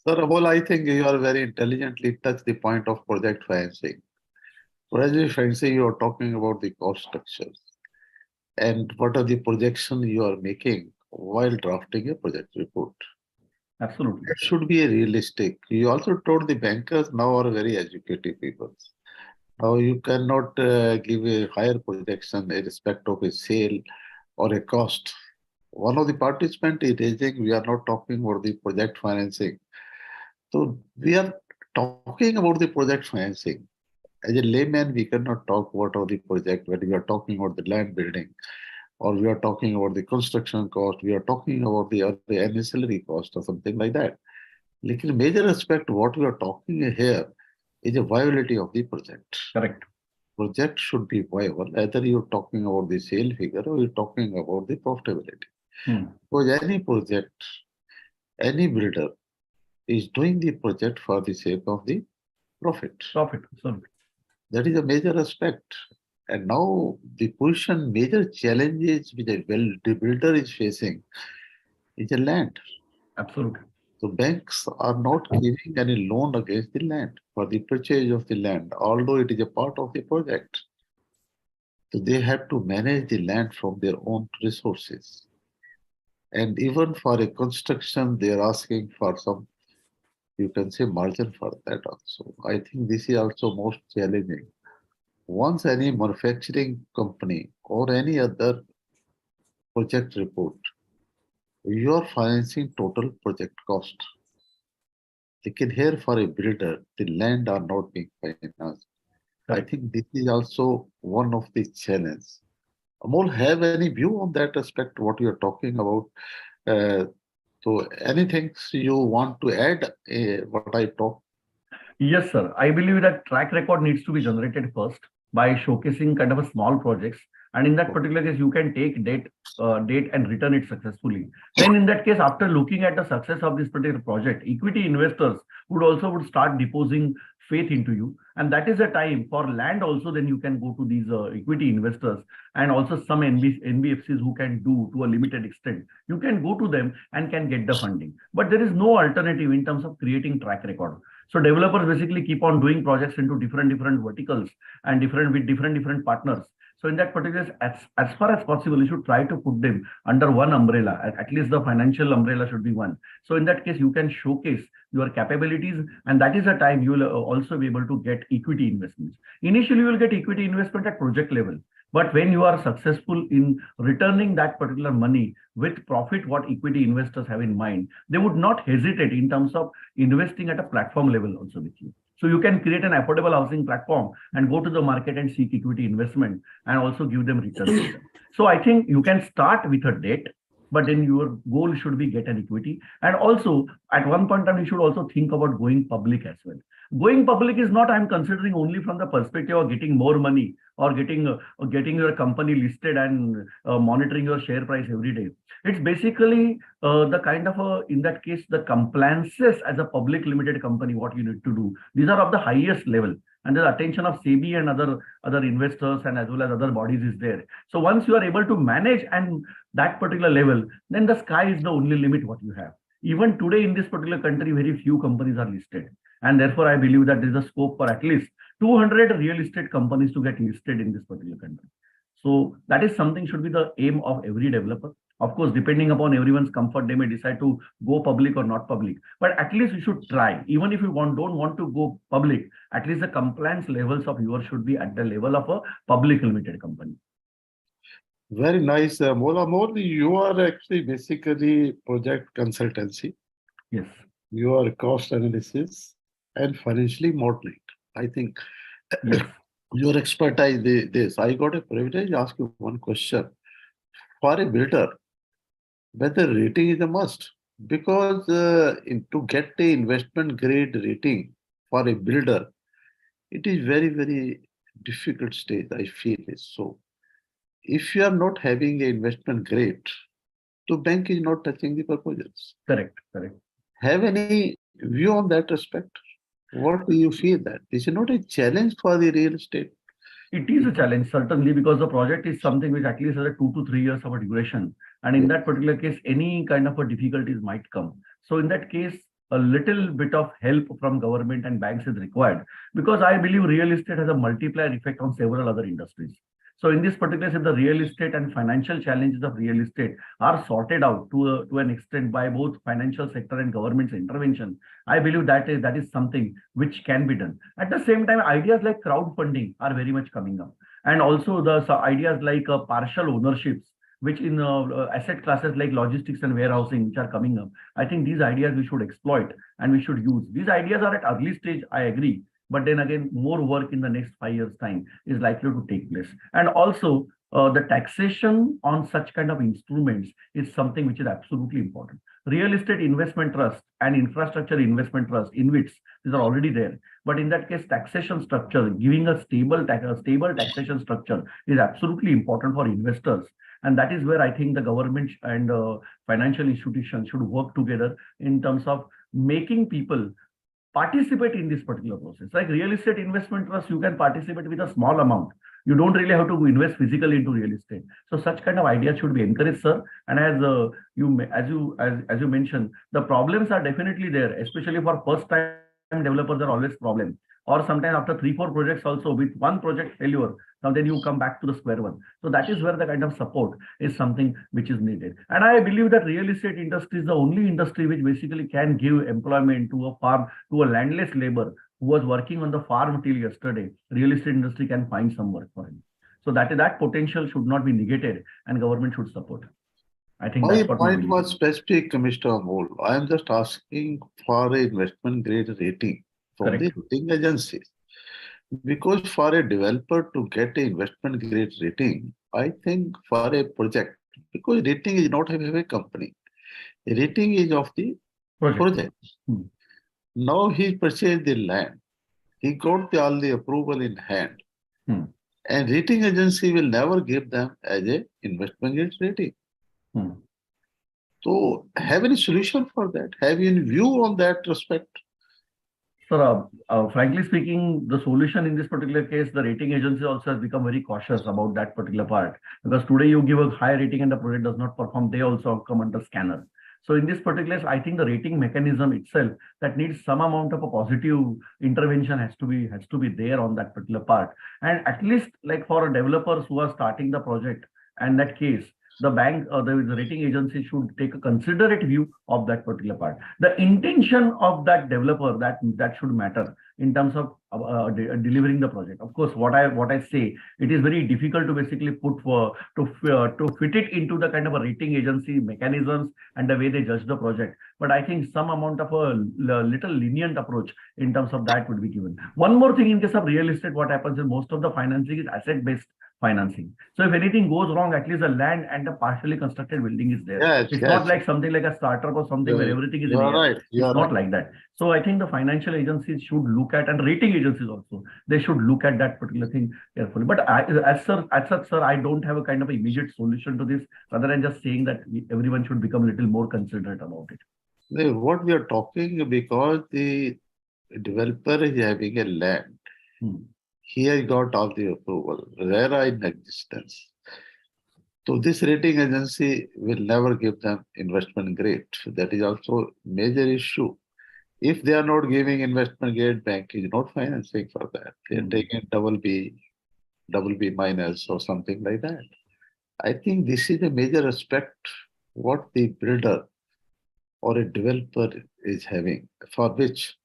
S2: Sir, Amol, I think you are very intelligently touched the point of project financing. Project financing, you are talking about the cost structures and what are the projections you are making while drafting a project report.
S4: Absolutely.
S2: It should be realistic. You also told the bankers now are very educated people. Now you cannot give a higher projection irrespective of a sale or a cost. One of the participants is raising, we are not talking about the project financing. So we are talking about the project financing. As a layman, we cannot talk about the project when we are talking about the land building, or we are talking about the construction cost, we are talking about the ancillary cost or something like that. Like in major aspect, what we are talking here is a viability of the project.
S4: Correct.
S2: Project should be viable, either you're talking about the sale figure or you're talking about the profitability. Because any project, any builder, is doing the project for the sake of the profit.
S4: Profit. Sorry.
S2: That is a major aspect. And now the position major challenges which the builder is facing is a land.
S4: Absolutely.
S2: So banks are not giving any loan against the land for the purchase of the land, although it is a part of the project. So they have to manage the land from their own resources. And even for a construction, they are asking for some, you can say, margin for that also. I think this is also most challenging. Once any manufacturing company or any other project report, you are financing total project cost. They can here for a builder, the land are not being financed. I
S4: Correct.
S2: think this is also one of the challenges. Amol, have any view on that aspect, what you're talking about? So anything you want to add, what I talked?
S4: Yes, sir. I believe that track record needs to be generated first by showcasing kind of a small projects. And in that particular case, you can take date and return it successfully. Then in that case, after looking at the success of this particular project, equity investors would start depositing faith into you. And that is a time for land also, then you can go to these equity investors and also some NBFCs who can do to a limited extent. You can go to them and can get the funding. But there is no alternative in terms of creating track record. So developers basically keep on doing projects into different verticals and different partners. So in that particular, as far as possible, you should try to put them under one umbrella. At least the financial umbrella should be one. So in that case, you can showcase your capabilities, and that is the time you will also be able to get equity investments. Initially, you will get equity investment at project level. But when you are successful in returning that particular money with profit, what equity investors have in mind, they would not hesitate in terms of investing at a platform level also with you. So you can create an affordable housing platform and go to the market and seek equity investment and also give them returns. So I think you can start with a debt, but then your goal should be get an equity. And also at one point in time, you should also think about going public as well. Going public is not, I'm considering only from the perspective of getting more money or getting your company listed and monitoring your share price every day. It's basically the kind of in that case, the compliances as a public limited company, what you need to do. These are of the highest level. And the attention of SEBI and other investors and as well as other bodies is there. So once you are able to manage and that particular level, then the sky is the only limit what you have. Even today in this particular country, very few companies are listed. And therefore, I believe that there is a scope for at least 200 real estate companies to get listed in this particular country. So that is something should be the aim of every developer. Of course, depending upon everyone's comfort, they may decide to go public or not public. But at least you should try. Even if you don't want to go public, at least the compliance levels of yours should be at the level of a public limited company.
S2: Very nice. Amol, you are actually basically project consultancy.
S4: Yes.
S2: You are cost analysis and financially modeling. I think
S4: yes.
S2: Your expertise this. I got a privilege to ask you one question. For a builder, whether rating is a must, because to get the investment grade rating for a builder, it is very difficult stage, I feel it. So if you are not having an investment grade, the bank is not touching the proposals.
S4: Correct.
S2: Have any view on that aspect? What do you feel that this is not a challenge for the real estate?
S4: It is a challenge, certainly, because the project is something which at least has a 2 to 3 years of a duration. And in that particular case, any kind of a difficulties might come. So in that case, a little bit of help from government and banks is required, because I believe real estate has a multiplier effect on several other industries. So in this particular case, the real estate and financial challenges of real estate are sorted out to an extent by both financial sector and government's intervention. I believe that is something which can be done. At the same time, ideas like crowdfunding are very much coming up. And also the ideas like partial ownerships, which in asset classes like logistics and warehousing, which are coming up. I think these ideas we should exploit and we should use. These ideas are at early stage, I agree. But then again, more work in the next 5 years' time is likely to take place. And also, the taxation on such kind of instruments is something which is absolutely important. Real estate investment trust and infrastructure investment trust, InvITs, these are already there. But in that case, taxation structure, giving a stable taxation structure is absolutely important for investors. And that is where I think the government and financial institutions should work together in terms of making people participate in this particular process. Like real estate investment trust, you can participate with a small amount. You don't really have to invest physically into real estate. So such kind of ideas should be encouraged, sir. And as you mentioned, the problems are definitely there, especially for first-time developers. Are always problem. Or sometimes after 3-4 projects also, with one project failure, now then you come back to the square one. So that is where the kind of support is something which is needed. And I believe that real estate industry is the only industry which basically can give employment to a farm, to a landless labor who was working on the farm till yesterday. Real estate industry can find some work for him. So that potential should not be negated, and government should support. I think
S2: My
S4: that's what
S2: point was specific, Mr. Amol. I am just asking for an investment grade rating from the rating agencies. Because for a developer to get an investment grade rating, I think for a project, because rating is not of a company, rating is of the project. Now he purchased the land, he got all the approval in hand, and rating agency will never give them as a investment grade rating. So have any solution for that? Have you any view on that respect?
S4: Sir, frankly speaking, the solution in this particular case, the rating agency also has become very cautious about that particular part. Because today you give a high rating and the project does not perform, they also come under scanner. So in this particular case, I think the rating mechanism itself that needs some amount of a positive intervention has to be there on that particular part. And at least like for developers who are starting the project, and that case, the bank or the rating agency should take a considerate view of that particular part. The intention of that developer that should matter in terms of delivering the project. Of course, what I say, it is very difficult to basically to fit it into the kind of a rating agency mechanisms and the way they judge the project. But I think some amount of a little lenient approach in terms of that would be given. One more thing in case of real estate, what happens is most of the financing is asset-based financing. So if anything goes wrong, at least the land and the partially constructed building is there.
S2: Yes,
S4: it's not like something like a startup or something where everything is in the air. It's not like that. So I think the financial agencies should look at, and rating agencies also, they should look at that particular thing carefully. But as such, sir, I don't have a kind of immediate solution to this, rather than just saying that everyone should become a little more considerate about it.
S2: What we are talking, because the developer is having a land, he has got all the approval, RERA in existence. So this rating agency will never give them investment grade. That is also major issue. If they are not giving investment grade, bank is not financing for that. They are taking double B minus or something like that. I think this is a major aspect what the builder or a developer is having, for which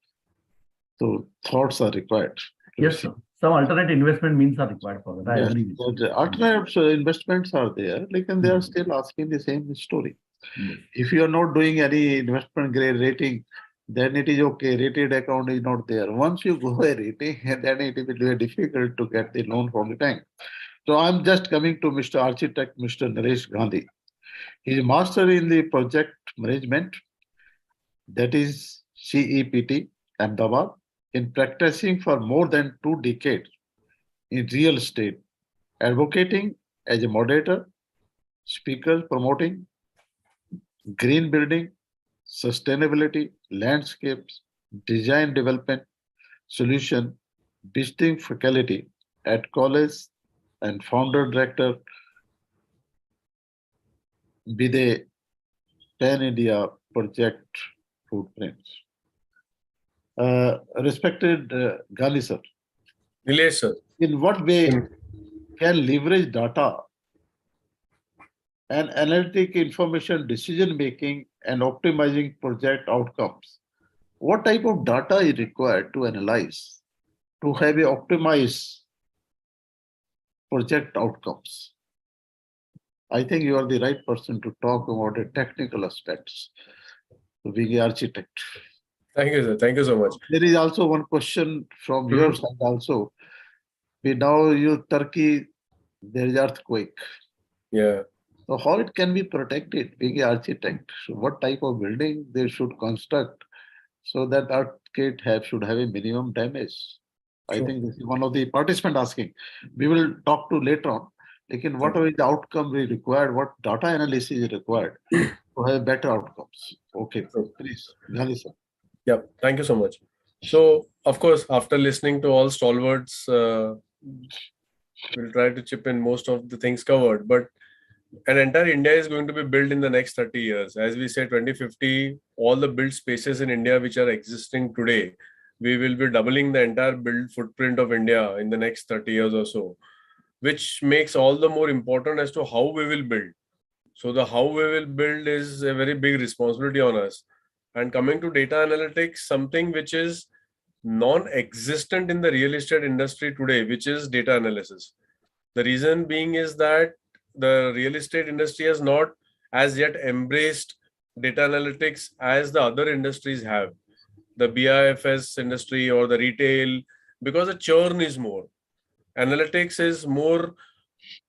S2: so thoughts are required.
S4: Yes, sir. Some alternate investment means are required for that. I agree with you.
S2: Alternate investments are there, like, and they are still asking the same story.
S4: Yes.
S2: If you are not doing any investment grade rating, then it is okay. Rated account is not there. Once you go a rating, then it will be very difficult to get the loan from the bank. So I'm just coming to Mr. Architect, Mr. Naresh Gandhi. He is master in the project management, that is CEPT, Ahmedabad, in practicing for more than 2 decades in real estate, advocating as a moderator, speaker promoting green building, sustainability, landscapes, design development, solution, visiting faculty at college, and founder director with a Pan-India project footprints. Respected Gandhi sir.
S5: Nilesh sir.
S2: In what way can leverage data and analytic information decision making and optimizing project outcomes? What type of data is required to analyze to have a optimized project outcomes? I think you are the right person to talk about the technical aspects to being an architect.
S5: Thank you, sir. Thank you so much.
S2: There is also one question from your side also. We now use Turkey, there is earthquake.
S5: Yeah.
S2: So how it can be protected, being an architect? So what type of building they should construct so that earthquake should have a minimum damage? I think this is one of the participants asking. We will talk to later on. लेकिन whatever is the outcome we required, what data analysis is required to have better outcomes. Okay, please, Ghani sir.
S5: Yeah, thank you so much. So, of course, after listening to all stalwarts, we'll try to chip in most of the things covered. But an entire India is going to be built in the next 30 years. As we say, 2050, all the built spaces in India which are existing today, we will be doubling the entire build footprint of India in the next 30 years or so, which makes all the more important as to how we will build. So the how we will build is a very big responsibility on us. And coming to data analytics, something which is non-existent in the real estate industry today, which is data analysis. The reason being is that the real estate industry has not as yet embraced data analytics as the other industries have. The BIFS industry or the retail, because the churn is more. Analytics is more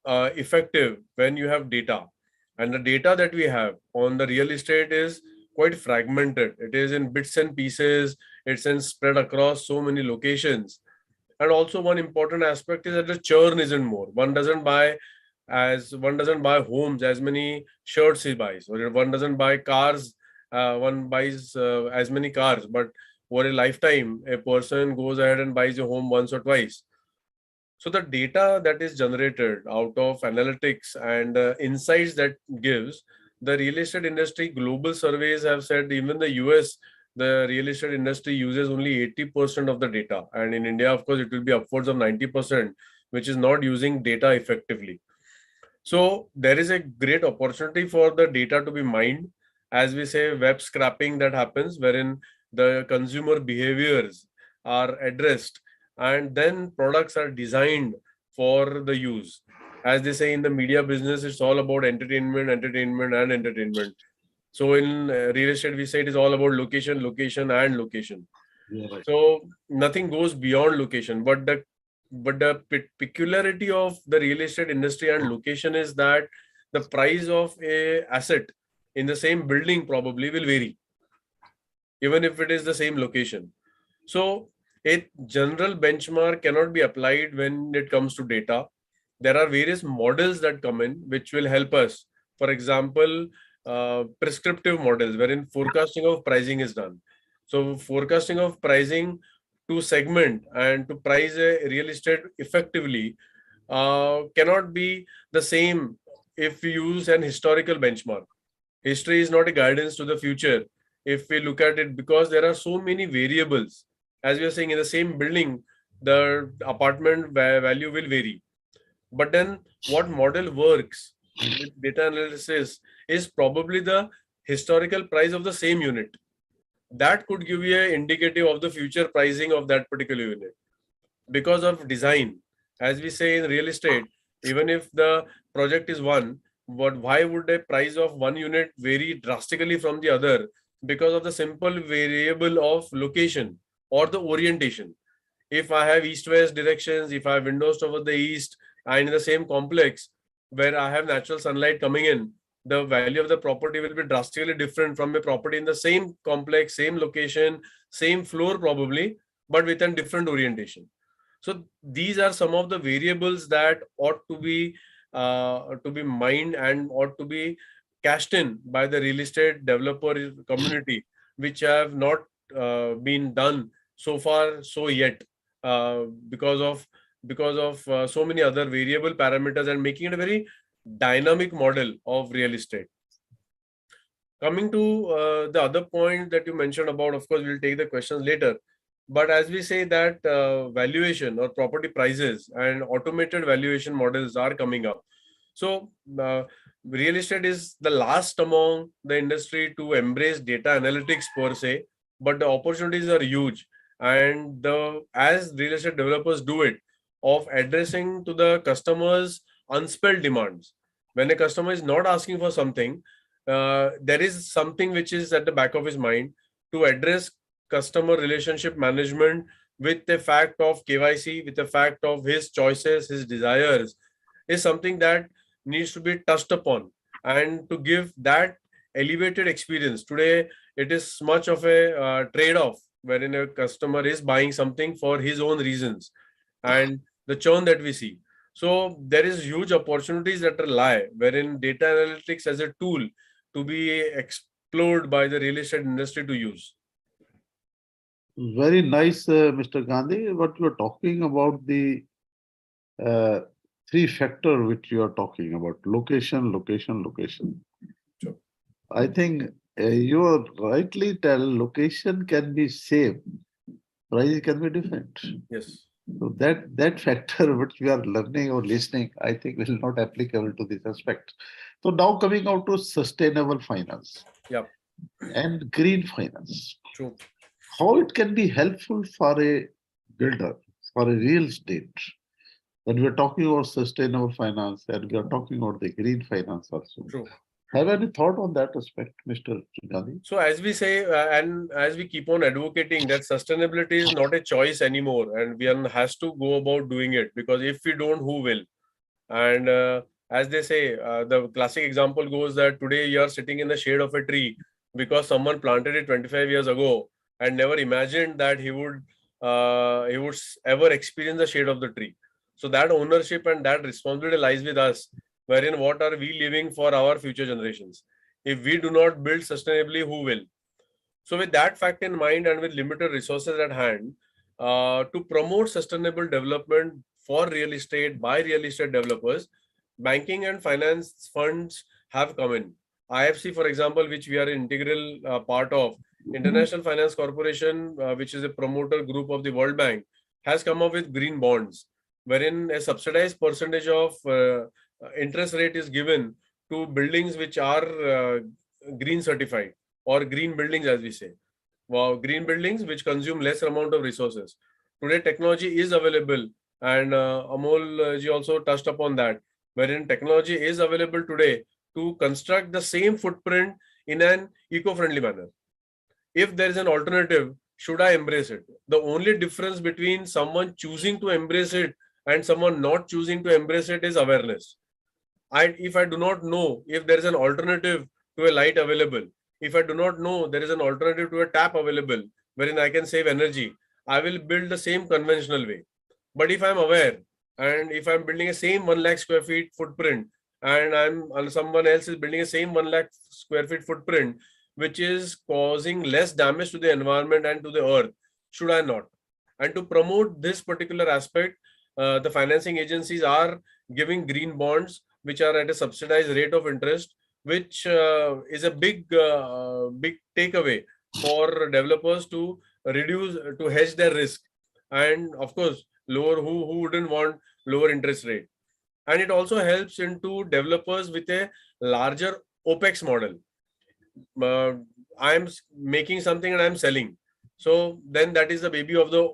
S5: effective when you have data. And the data that we have on the real estate is quite fragmented. It is in bits and pieces. It's in spread across so many locations. And also one important aspect is that the churn isn't more. One doesn't buy homes as many shirts he buys, or one doesn't buy cars. One buys as many cars, but over a lifetime, a person goes ahead and buys a home once or twice. So the data that is generated out of analytics and insights that gives, the real estate industry, global surveys have said even the US, the real estate industry uses only 80% of the data. And in India, of course, it will be upwards of 90%, which is not using data effectively. So there is a great opportunity for the data to be mined. As we say, web scraping that happens, wherein the consumer behaviors are addressed and then products are designed for the use. As they say in the media business, it's all about entertainment. So in real estate, we say it is all about location.
S2: Yeah, right.
S5: So nothing goes beyond location, but the peculiarity of the real estate industry and location is that the price of a asset in the same building probably will vary, even if it is the same location. So a general benchmark cannot be applied when it comes to data. There are various models that come in which will help us. For example, prescriptive models wherein forecasting of pricing is done. So forecasting of pricing to segment and to price a real estate effectively cannot be the same if we use an historical benchmark. History is not a guidance to the future if we look at it, because there are so many variables. As we are saying, in the same building, the apartment value will vary. But then what model works with data analysis is probably the historical price of the same unit. That could give you an indicative of the future pricing of that particular unit. Because of design, as we say in real estate, even if the project is one, but why would a price of one unit vary drastically from the other? Because of the simple variable of location or the orientation. If I have east-west directions, if I have windows toward the east, and in the same complex where I have natural sunlight coming in, the value of the property will be drastically different from a property in the same complex, same location, same floor probably, but with a different orientation. So these are some of the variables that ought to be mined and ought to be cashed in by the real estate developer community, which have not been done so far so yet because of so many other variable parameters, and making it a very dynamic model of real estate. Coming to the other point that you mentioned about, of course, we'll take the questions later. But as we say that valuation or property prices and automated valuation models are coming up. So real estate is the last among the industry to embrace data analytics per se, but the opportunities are huge. And as real estate developers do it, of addressing to the customer's unspelled demands. When a customer is not asking for something, there is something which is at the back of his mind to address customer relationship management with the fact of KYC, with the fact of his choices, his desires, is something that needs to be touched upon, and to give that elevated experience. Today, it is much of a trade-off wherein a customer is buying something for his own reasons and the churn that we see. So there is huge opportunities that lie wherein data analytics as a tool to be explored by the real estate industry to use.
S2: Very nice, Mr. Gandhi. What you are talking about the three factor which you are talking about: location, location, location.
S5: Sure.
S2: I think you are rightly tell location can be same, price can be different.
S5: Yes.
S2: So that factor which we are learning or listening, I think will not applicable to this aspect. So now coming out to sustainable finance.
S5: Yeah.
S2: And green finance.
S5: True.
S2: How it can be helpful for a builder, for a real estate. When we are talking about sustainable finance and we are talking about the green finance also.
S5: True.
S2: Have any thought on that aspect, Mr. Gandhi?
S5: So as we say, and as we keep on advocating that sustainability is not a choice anymore, and one has to go about doing it, because if we don't, who will? And as they say, the classic example goes that today you are sitting in the shade of a tree because someone planted it 25 years ago and never imagined that he would ever experience the shade of the tree. So that ownership and that responsibility lies with us, wherein what are we leaving for our future generations? If we do not build sustainably, who will? So with that fact in mind and with limited resources at hand, to promote sustainable development for real estate by real estate developers, banking and finance funds have come in. IFC, for example, which we are an integral part of, International Finance Corporation, which is a promoter group of the World Bank, has come up with green bonds, wherein a subsidized percentage of interest rate is given to buildings which are green certified, or green buildings, as we say. Wow, green buildings which consume less amount of resources. Today, technology is available, and Amol ji also touched upon that, wherein technology is available today to construct the same footprint in an eco-friendly manner. If there is an alternative, should I embrace it? The only difference between someone choosing to embrace it and someone not choosing to embrace it is awareness. If I do not know if there is an alternative to a light available, if I do not know there is an alternative to a tap available wherein I can save energy, I will build the same conventional way. But if I'm aware, and if I'm building a same 1 lakh square feet footprint, and someone else is building a same 1 lakh square feet footprint, which is causing less damage to the environment and to the earth, should I not? And to promote this particular aspect, the financing agencies are giving green bonds, which are at a subsidized rate of interest, which is a big takeaway for developers to hedge their risk, and of course, lower who wouldn't want lower interest rate. And it also helps into developers with a larger OPEX model. I'm making something and I'm selling. So then that is the baby of the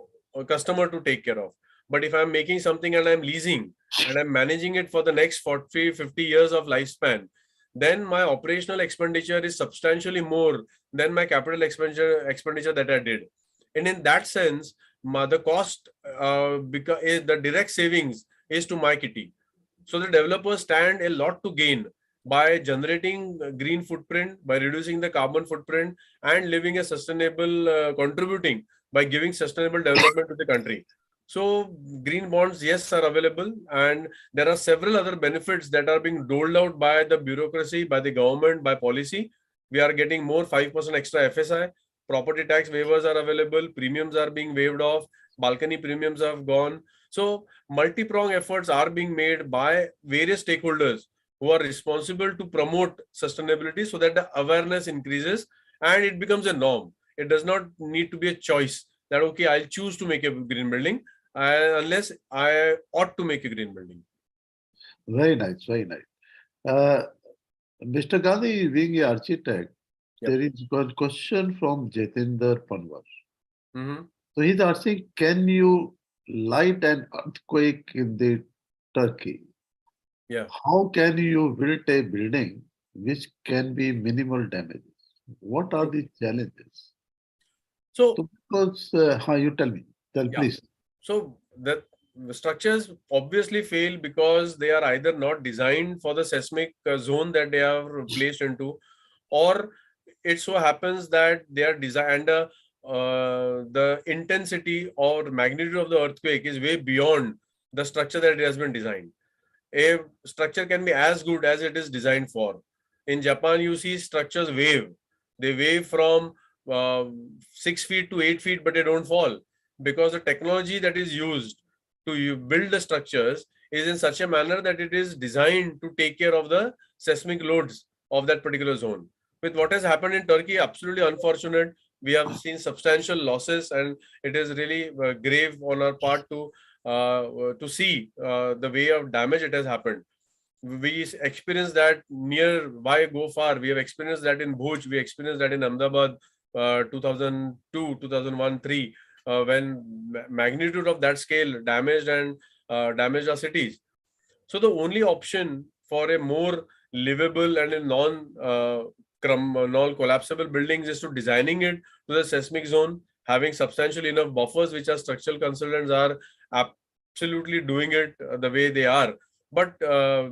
S5: customer to take care of. But if I'm making something and I'm leasing and I'm managing it for the next 40, 50 years of lifespan, then my operational expenditure is substantially more than my capital expenditure that I did. And in that sense, the cost, the direct savings is to my kitty. So the developers stand a lot to gain by generating green footprint, by reducing the carbon footprint, and living a sustainable, contributing by giving sustainable development to the country. So green bonds, yes, are available, and there are several other benefits that are being doled out by the bureaucracy, by the government, by policy. We are getting more 5% extra FSI, property tax waivers are available, premiums are being waived off, balcony premiums have gone. So multi-pronged efforts are being made by various stakeholders who are responsible to promote sustainability so that the awareness increases and it becomes a norm. It does not need to be a choice that, okay, I'll choose to make a green building unless I ought to make a green building.
S2: Very nice, very nice. Mr. Gandhi, being an architect, there is one question from Jatinder Panwar. So he's asking, can you light an earthquake in the Turkey?
S5: Yeah.
S2: How can you build a building which can be minimal damages? What are the challenges?
S5: So
S2: because how you tell me, please.
S5: So the structures obviously fail because they are either not designed for the seismic zone that they are placed into, or it so happens that they are designed, the intensity or magnitude of the earthquake is way beyond the structure that it has been designed. A structure can be as good as it is designed for. In Japan, you see structures wave. They wave from 6 feet to 8 feet, but they don't fall, because the technology that is used to build the structures is in such a manner that it is designed to take care of the seismic loads of that particular zone. With what has happened in Turkey, absolutely unfortunate. We have seen substantial losses, and it is really grave on our part to see the way of damage it has happened. We experienced that near, why go far? We have experienced that in Bhuj, we experienced that in Ahmedabad, 2002, 2001, 3, when magnitude of that scale damaged damaged our cities. So the only option for a more livable and a non-collapsible buildings is to designing it to the seismic zone, having substantial enough buffers, which our structural consultants are absolutely doing it the way they are. But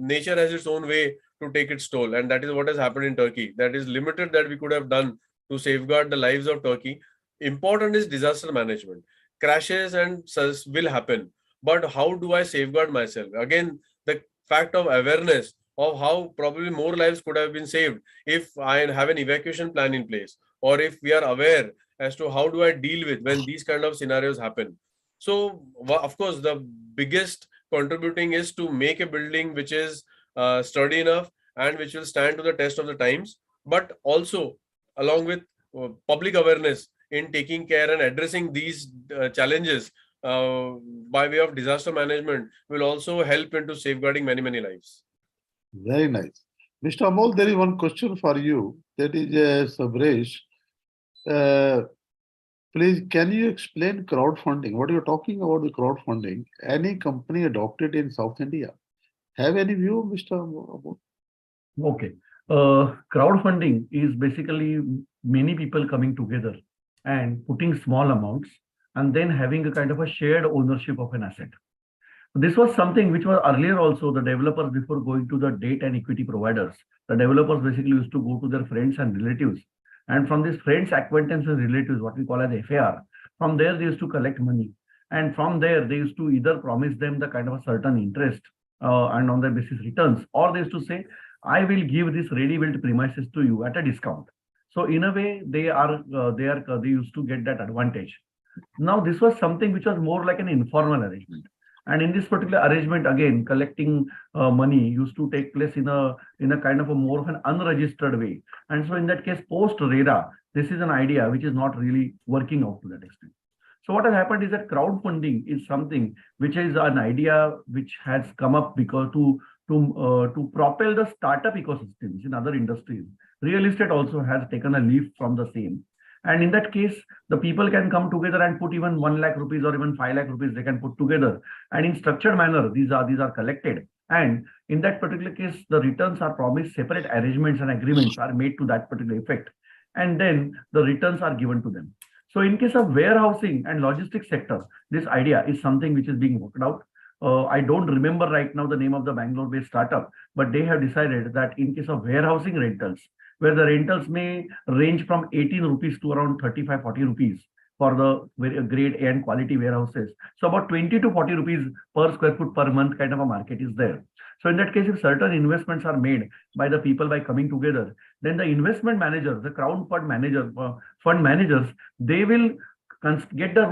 S5: nature has its own way to take its toll, and that is what has happened in Turkey. That is limited that we could have done to safeguard the lives of Turkey. Important is disaster management. Crashes and will happen, but how do I safeguard myself? Again, the fact of awareness of how probably more lives could have been saved if I have an evacuation plan in place, or if we are aware as to how do I deal with when these kind of scenarios happen. So, of course, the biggest contributing is to make a building which is sturdy enough and which will stand to the test of the times, but also along with public awareness in taking care and addressing these challenges by way of disaster management will also help into safeguarding many, many lives.
S2: Very nice. Mr. Amol, there is one question for you. That is Sabresh. Please, can you explain crowdfunding? What you're talking about the crowdfunding? Any company adopted in South India? Have any view, Mr. Amol?
S4: Okay. Crowdfunding is basically many people coming together and putting small amounts and then having a kind of a shared ownership of an asset. This was something which was earlier also the developers, before going to the debt and equity providers, the developers basically used to go to their friends and relatives. And from these friends, acquaintances, relatives, what we call as FAR, from there they used to collect money. And from there, they used to either promise them the kind of a certain interest and on their basis returns, or they used to say, I will give this ready-built premises to you at a discount. So in a way, they used to get that advantage. Now, this was something which was more like an informal arrangement. And in this particular arrangement, again, collecting money used to take place in a kind of a more of an unregistered way. And so in that case, post-RERA, this is an idea which is not really working out to that extent. So what has happened is that crowdfunding is something which is an idea which has come up because to propel the startup ecosystems in other industries. Real estate also has taken a leaf from the same. And in that case, the people can come together and put even 1 lakh rupees or even 5 lakh rupees they can put together. And in structured manner, these are collected. And in that particular case, the returns are promised, separate arrangements and agreements are made to that particular effect. And then the returns are given to them. So in case of warehousing and logistics sector, this idea is something which is being worked out. I don't remember right now the name of the Bangalore-based startup, but they have decided that in case of warehousing rentals, where the rentals may range from 18 rupees to around 35, 40 rupees for the grade A and quality warehouses. So about 20 to 40 rupees per square foot per month kind of a market is there. So in that case, if certain investments are made by the people by coming together, then the investment managers, the crowd fund managers, they will get the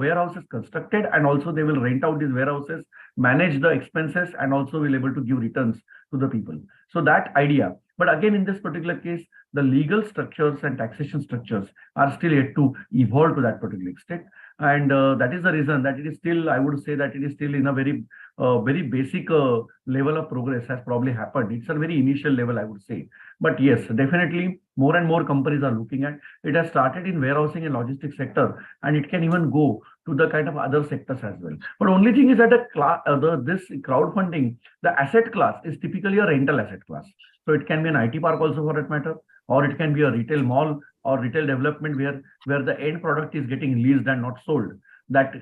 S4: warehouses constructed, and also they will rent out these warehouses, manage the expenses, and also will able to give returns to the people. So that idea. But again, in this particular case, the legal structures and taxation structures are still yet to evolve to that particular extent. And that is the reason that it is still, I would say that it is still in a very basic level of progress has probably happened. It's a very initial level, I would say. But yes, definitely more and more companies are looking at it. Has started in warehousing and logistics sector, and it can even go to the kind of other sectors as well. But only thing is that this crowdfunding, the asset class is typically a rental asset class. So it can be an IT park also for that matter, or it can be a retail mall or retail development where the end product is getting leased and not sold. That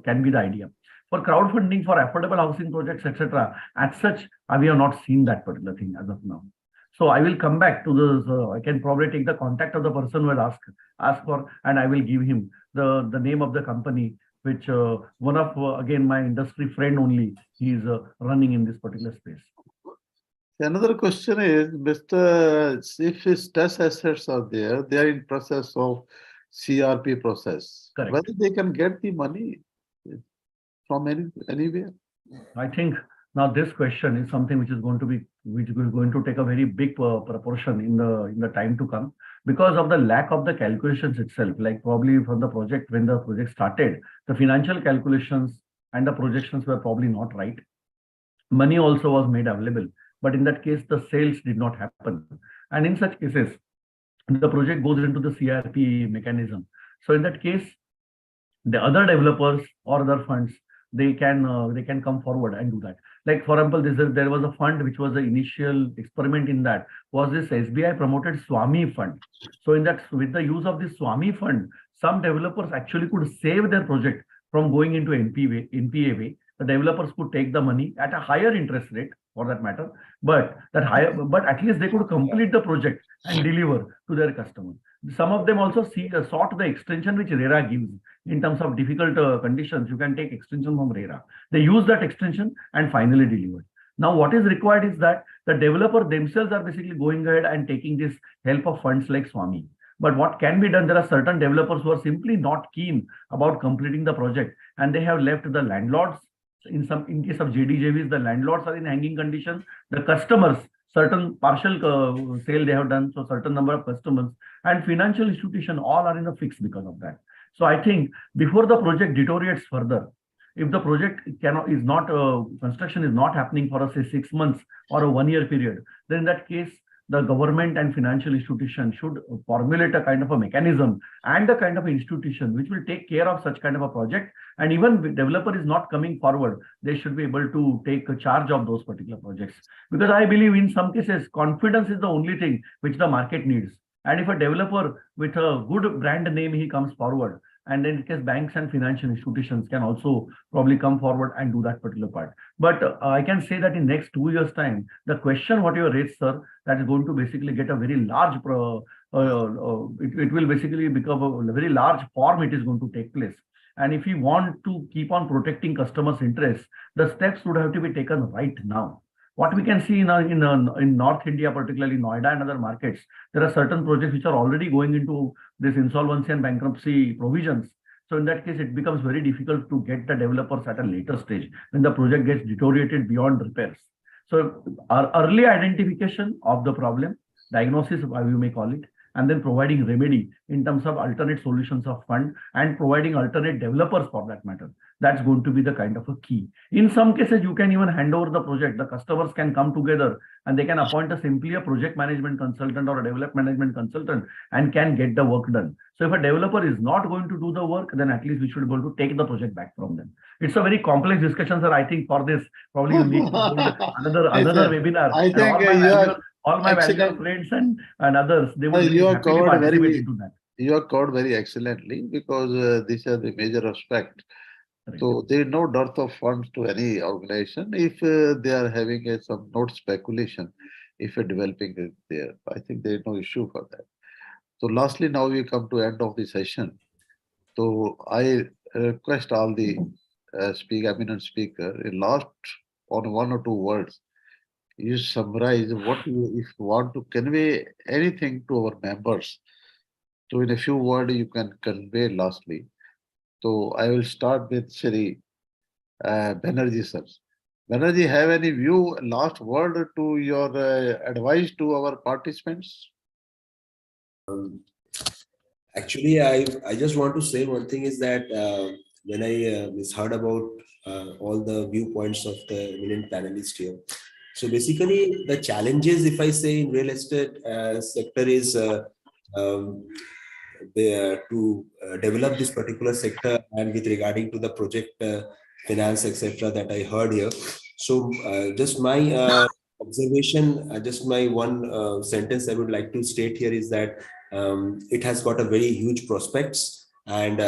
S4: can be the idea. For crowdfunding for affordable housing projects, etc., as such, we have not seen that particular thing as of now. So I will come back to this. I can probably take the contact of the person who will ask for, and I will give him the name of the company which one of, again, my industry friend only, he's running in this particular space.
S2: Another question is, Mr. If his test assets are there, they are in process of CRP process.
S4: Correct.
S2: Whether they can get the money from anywhere?
S4: I think now this question is something which is going to take a very big proportion in the time to come, because of the lack of the calculations itself. Like probably from the project, when the project started, the financial calculations and the projections were probably not right. Money also was made available, but in that case, the sales did not happen. And in such cases, the project goes into the CRP mechanism. So in that case, the other developers or other funds, they can come forward and do that. Like for example, there was a fund which was the initial experiment in that was this SBI promoted Swami fund. So in that, with the use of this Swami fund, some developers actually could save their project from going into NPA way. The developers could take the money at a higher interest rate, for that matter, but at least they could complete the project and deliver to their customers. Some of them also sought the extension which RERA gives. In terms of difficult conditions, you can take extension from RERA. They use that extension and finally delivered. Now, what is required is that the developer themselves are basically going ahead and taking this help of funds like Swami. But what can be done? There are certain developers who are simply not keen about completing the project, and they have left the landlords. In case of JDJVs, the landlords are in hanging condition. The customers, certain partial sale they have done, so certain number of customers and financial institution all are in a fix because of that. So I think before the project deteriorates further, if the project construction is not happening for say 6 months or a 1 year period, then in that case, the government and financial institution should formulate a kind of a mechanism and a kind of institution which will take care of such kind of a project. And even if the developer is not coming forward, they should be able to take a charge of those particular projects. Because I believe in some cases, confidence is the only thing which the market needs. And if a developer with a good brand name, he comes forward, and then in case banks and financial institutions can also probably come forward and do that particular part. But I can say that in next 2 years' time, the question what you raised, sir, that is going to basically get a very large, it will basically become a very large form it is going to take place. And if you want to keep on protecting customers' interests, the steps would have to be taken right now. What we can see in North India, particularly Noida and other markets, there are certain projects which are already going into this insolvency and bankruptcy provisions. So in that case, it becomes very difficult to get the developers at a later stage when the project gets deteriorated beyond repairs. So our early identification of the problem, diagnosis, you may call it, and then providing remedy in terms of alternate solutions of fund and providing alternate developers for that matter. That's going to be the kind of a key. In some cases, you can even hand over the project. The customers can come together and they can appoint simply a project management consultant or a development management consultant and can get the work done. So if a developer is not going to do the work, then at least we should be able to take the project back from them. It's a very complex discussion, sir. I think for this, probably you need to hold another webinar.
S2: I think
S4: all my valuable friends and others, they will really happily participate into that.
S2: You are covered very excellently because these are the major aspects.
S4: Right.
S2: So there is no dearth of funds to any organization if they are having some note speculation, if a developing is there. I think there is no issue for that. So lastly, now we come to end of the session. So I request all the eminent speaker in last on 1 or 2 words, you summarize what you, if you want to convey anything to our members. So in a few words, you can convey lastly. So I will start with Shri Banerjee sir. Banerjee, have any view, last word to your advice to our participants?
S3: Actually, I just want to say one thing is that when I misheard about all the viewpoints of the eminent panelists here. So basically, the challenges, if I say in real estate sector, is to develop this particular sector and with regarding to the project finance, etc., that I heard here. So just my observation, just my one sentence I would like to state here is that it has got a very huge prospects, and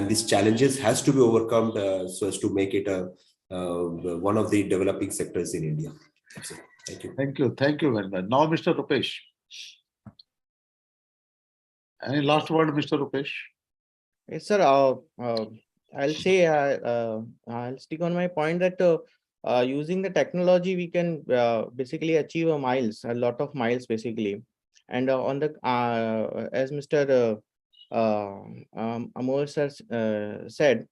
S3: these challenges has to be overcome so as to make it one of the developing sectors in India. That's it. Thank you.
S2: Thank you. Thank you very much. Now, Mr. Rupesh. Any last word, Mr. Rupesh?
S1: Yes, sir. I'll say I'll stick on my point that using the technology, we can basically achieve a lot of miles, basically. And on the as Mr. Amol sir said,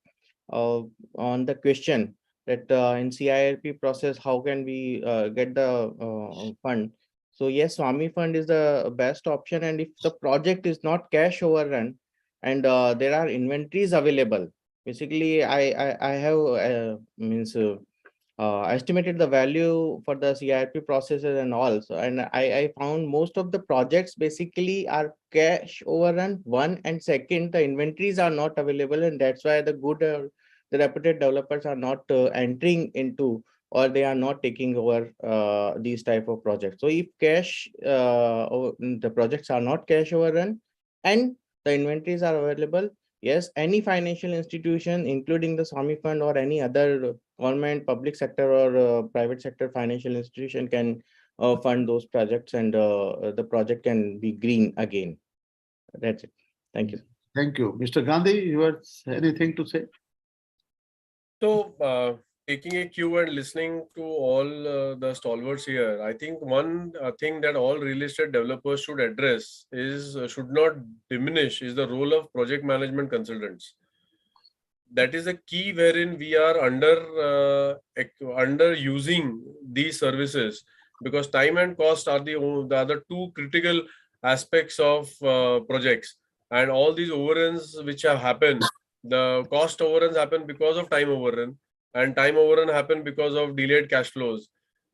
S1: on the question that in CIRP process, how can we get the fund? So yes, Swami Fund is the best option, and if the project is not cash overrun, and there are inventories available. Basically, I have estimated the value for the CIP processes and all. So, and I found most of the projects basically are cash overrun. One, and second, the inventories are not available, and that's why the reputed developers are not entering into, or they are not taking over these type of projects. So if the projects are not cash overrun and the inventories are available, yes, any financial institution, including the Swami Fund or any other government, public sector, or private sector financial institution can fund those projects, and the project can be green again. That's it. Thank you.
S2: Thank you. Mr. Gandhi, you have anything to say?
S5: So, taking a cue and listening to all the stalwarts here, I think one thing that all real estate developers should address is should not diminish is the role of project management consultants. That is a key wherein we are under using these services, because time and cost are the other two critical aspects of projects, and all these overruns which have happened, the cost overruns happen because of time overrun, and time overrun happen because of delayed cash flows.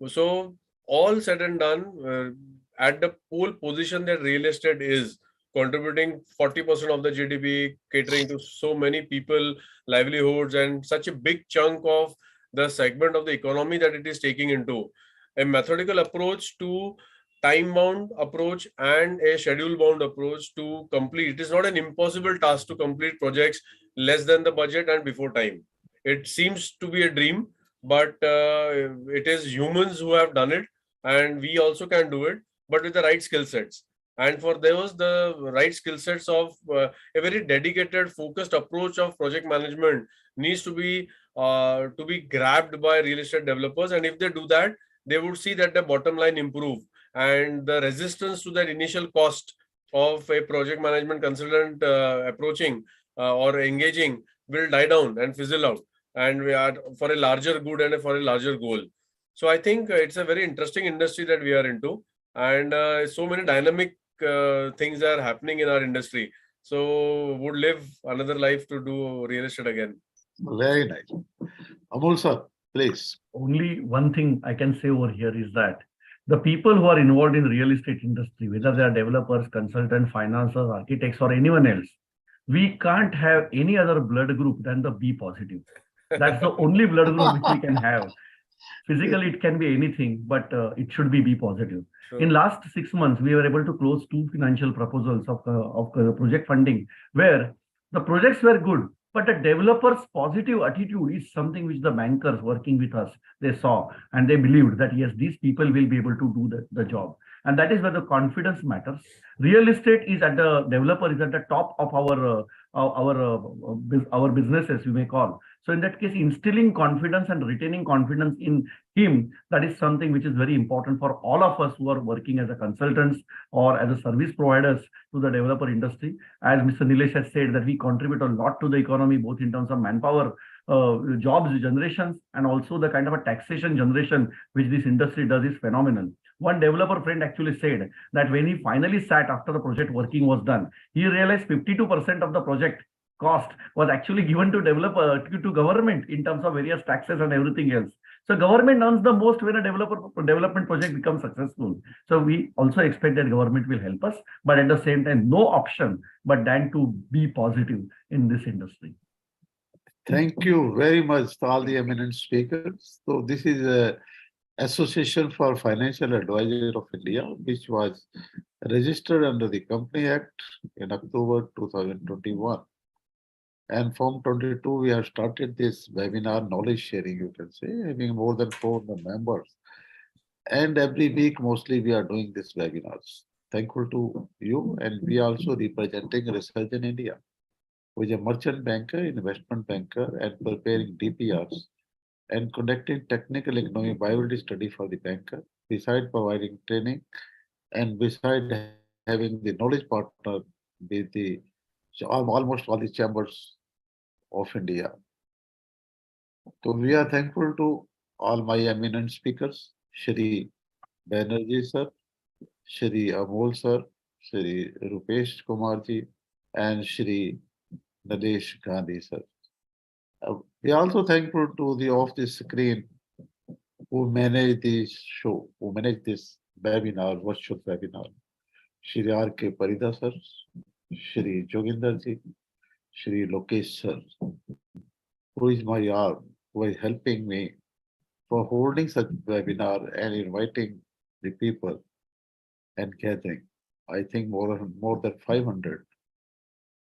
S5: So all said and done, at the pole position that real estate is contributing 40% of the GDP, catering to so many people, livelihoods, and such a big chunk of the segment of the economy that it is taking into, a methodical approach to time-bound approach and a schedule-bound approach to complete. It is not an impossible task to complete projects less than the budget and before time. It seems to be a dream, but it is humans who have done it, and we also can do it, but with the right skill sets. And for those, the right skill sets of a very dedicated, focused approach of project management needs to be grabbed by real estate developers. And if they do that, they would see that the bottom line improve, and the resistance to that initial cost of a project management consultant approaching or engaging will die down and fizzle out, and we are for a larger good and for a larger goal. So I think it's a very interesting industry that we are into, and so many dynamic things are happening in our industry. So would live another life to do real estate again.
S2: Very nice. Amol sir, please.
S4: Only one thing I can say over here is that the people who are involved in real estate industry, whether they are developers, consultants, financiers, architects, or anyone else, we can't have any other blood group than the B positive. That's the only blood group which we can have. Physically, it can be anything, but it should be B positive.
S5: Sure.
S4: In last 6 months, we were able to close 2 financial proposals of project funding, where the projects were good, but the developers' positive attitude is something which the bankers working with us, they saw, and they believed that yes, these people will be able to do the job. And that is where the confidence matters. Real estate is developer is at the top of our businesses, you may call. So in that case, instilling confidence and retaining confidence in him, that is something which is very important for all of us who are working as a consultants or as a service providers to the developer industry. As Mr. Nilesh has said, that we contribute a lot to the economy, both in terms of manpower, jobs generations, and also the kind of a taxation generation which this industry does is phenomenal. One developer friend actually said that when he finally sat after the project working was done, he realized 52% of the project cost was actually given to to government in terms of various taxes and everything else. So government earns the most when a development project becomes successful. So we also expect that government will help us, but at the same time, no option but than to be positive in this industry.
S2: Thank you very much to all the eminent speakers. So this is a Association for Financial Advisors of India, which was registered under the Company Act in October 2021. And from 22, we have started this webinar knowledge sharing, you can say, having more than 400 members. And every week, mostly we are doing these webinars. Thankful to you, and we are also representing research in India. who is a merchant banker, investment banker, and preparing DPRs and conducting technical economic viability study for the banker, beside providing training and beside having the knowledge partner with the almost all the chambers of India. So we are thankful to all my eminent speakers, Shri Banerjee sir, Shri Amol sir, Shri Rupesh Kumar ji, and Shri Nadesh Gandhi sir. We are also thankful to the off the screen who manage this show, who manage this webinar, virtual webinar. Shri R.K. Parida sir, Shri Joginder ji, Shri Lokesh sir, who is my arm, who is helping me for holding such webinar and inviting the people and gathering. I think more than 500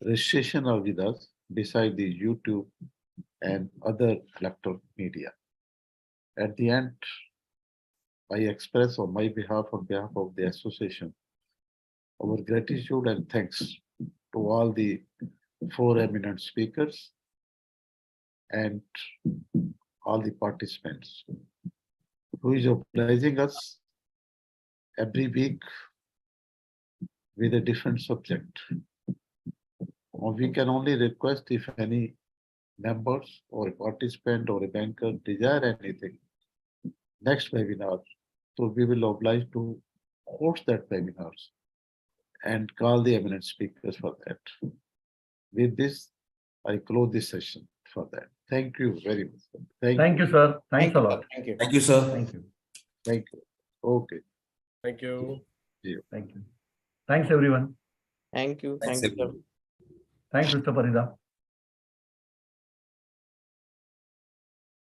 S2: registration are with us beside the YouTube and other electronic media. At the end, I express on behalf of the association, our gratitude and thanks to all the 4 eminent speakers and all the participants who is obliging us every week with a different subject. We can only request if any members or a participant or a banker desire anything next webinar, so we will oblige to host that webinars and call the eminent speakers for that. With this, I close this session for that. Thank you very much.
S4: Thank you, sir. Thanks a lot.
S1: Thank you.
S3: Thank you, sir.
S4: Thank you.
S2: Thank you. Okay.
S5: Thank you.
S4: Thank you. Thanks, everyone.
S1: Thank you.
S3: Thanks,
S1: Thank you.
S3: everyone.
S4: Thanks, Mr. Parida.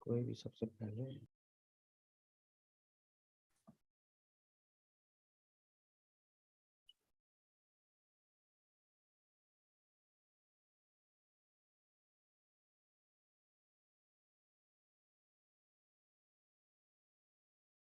S1: कोई भी सबसे पहले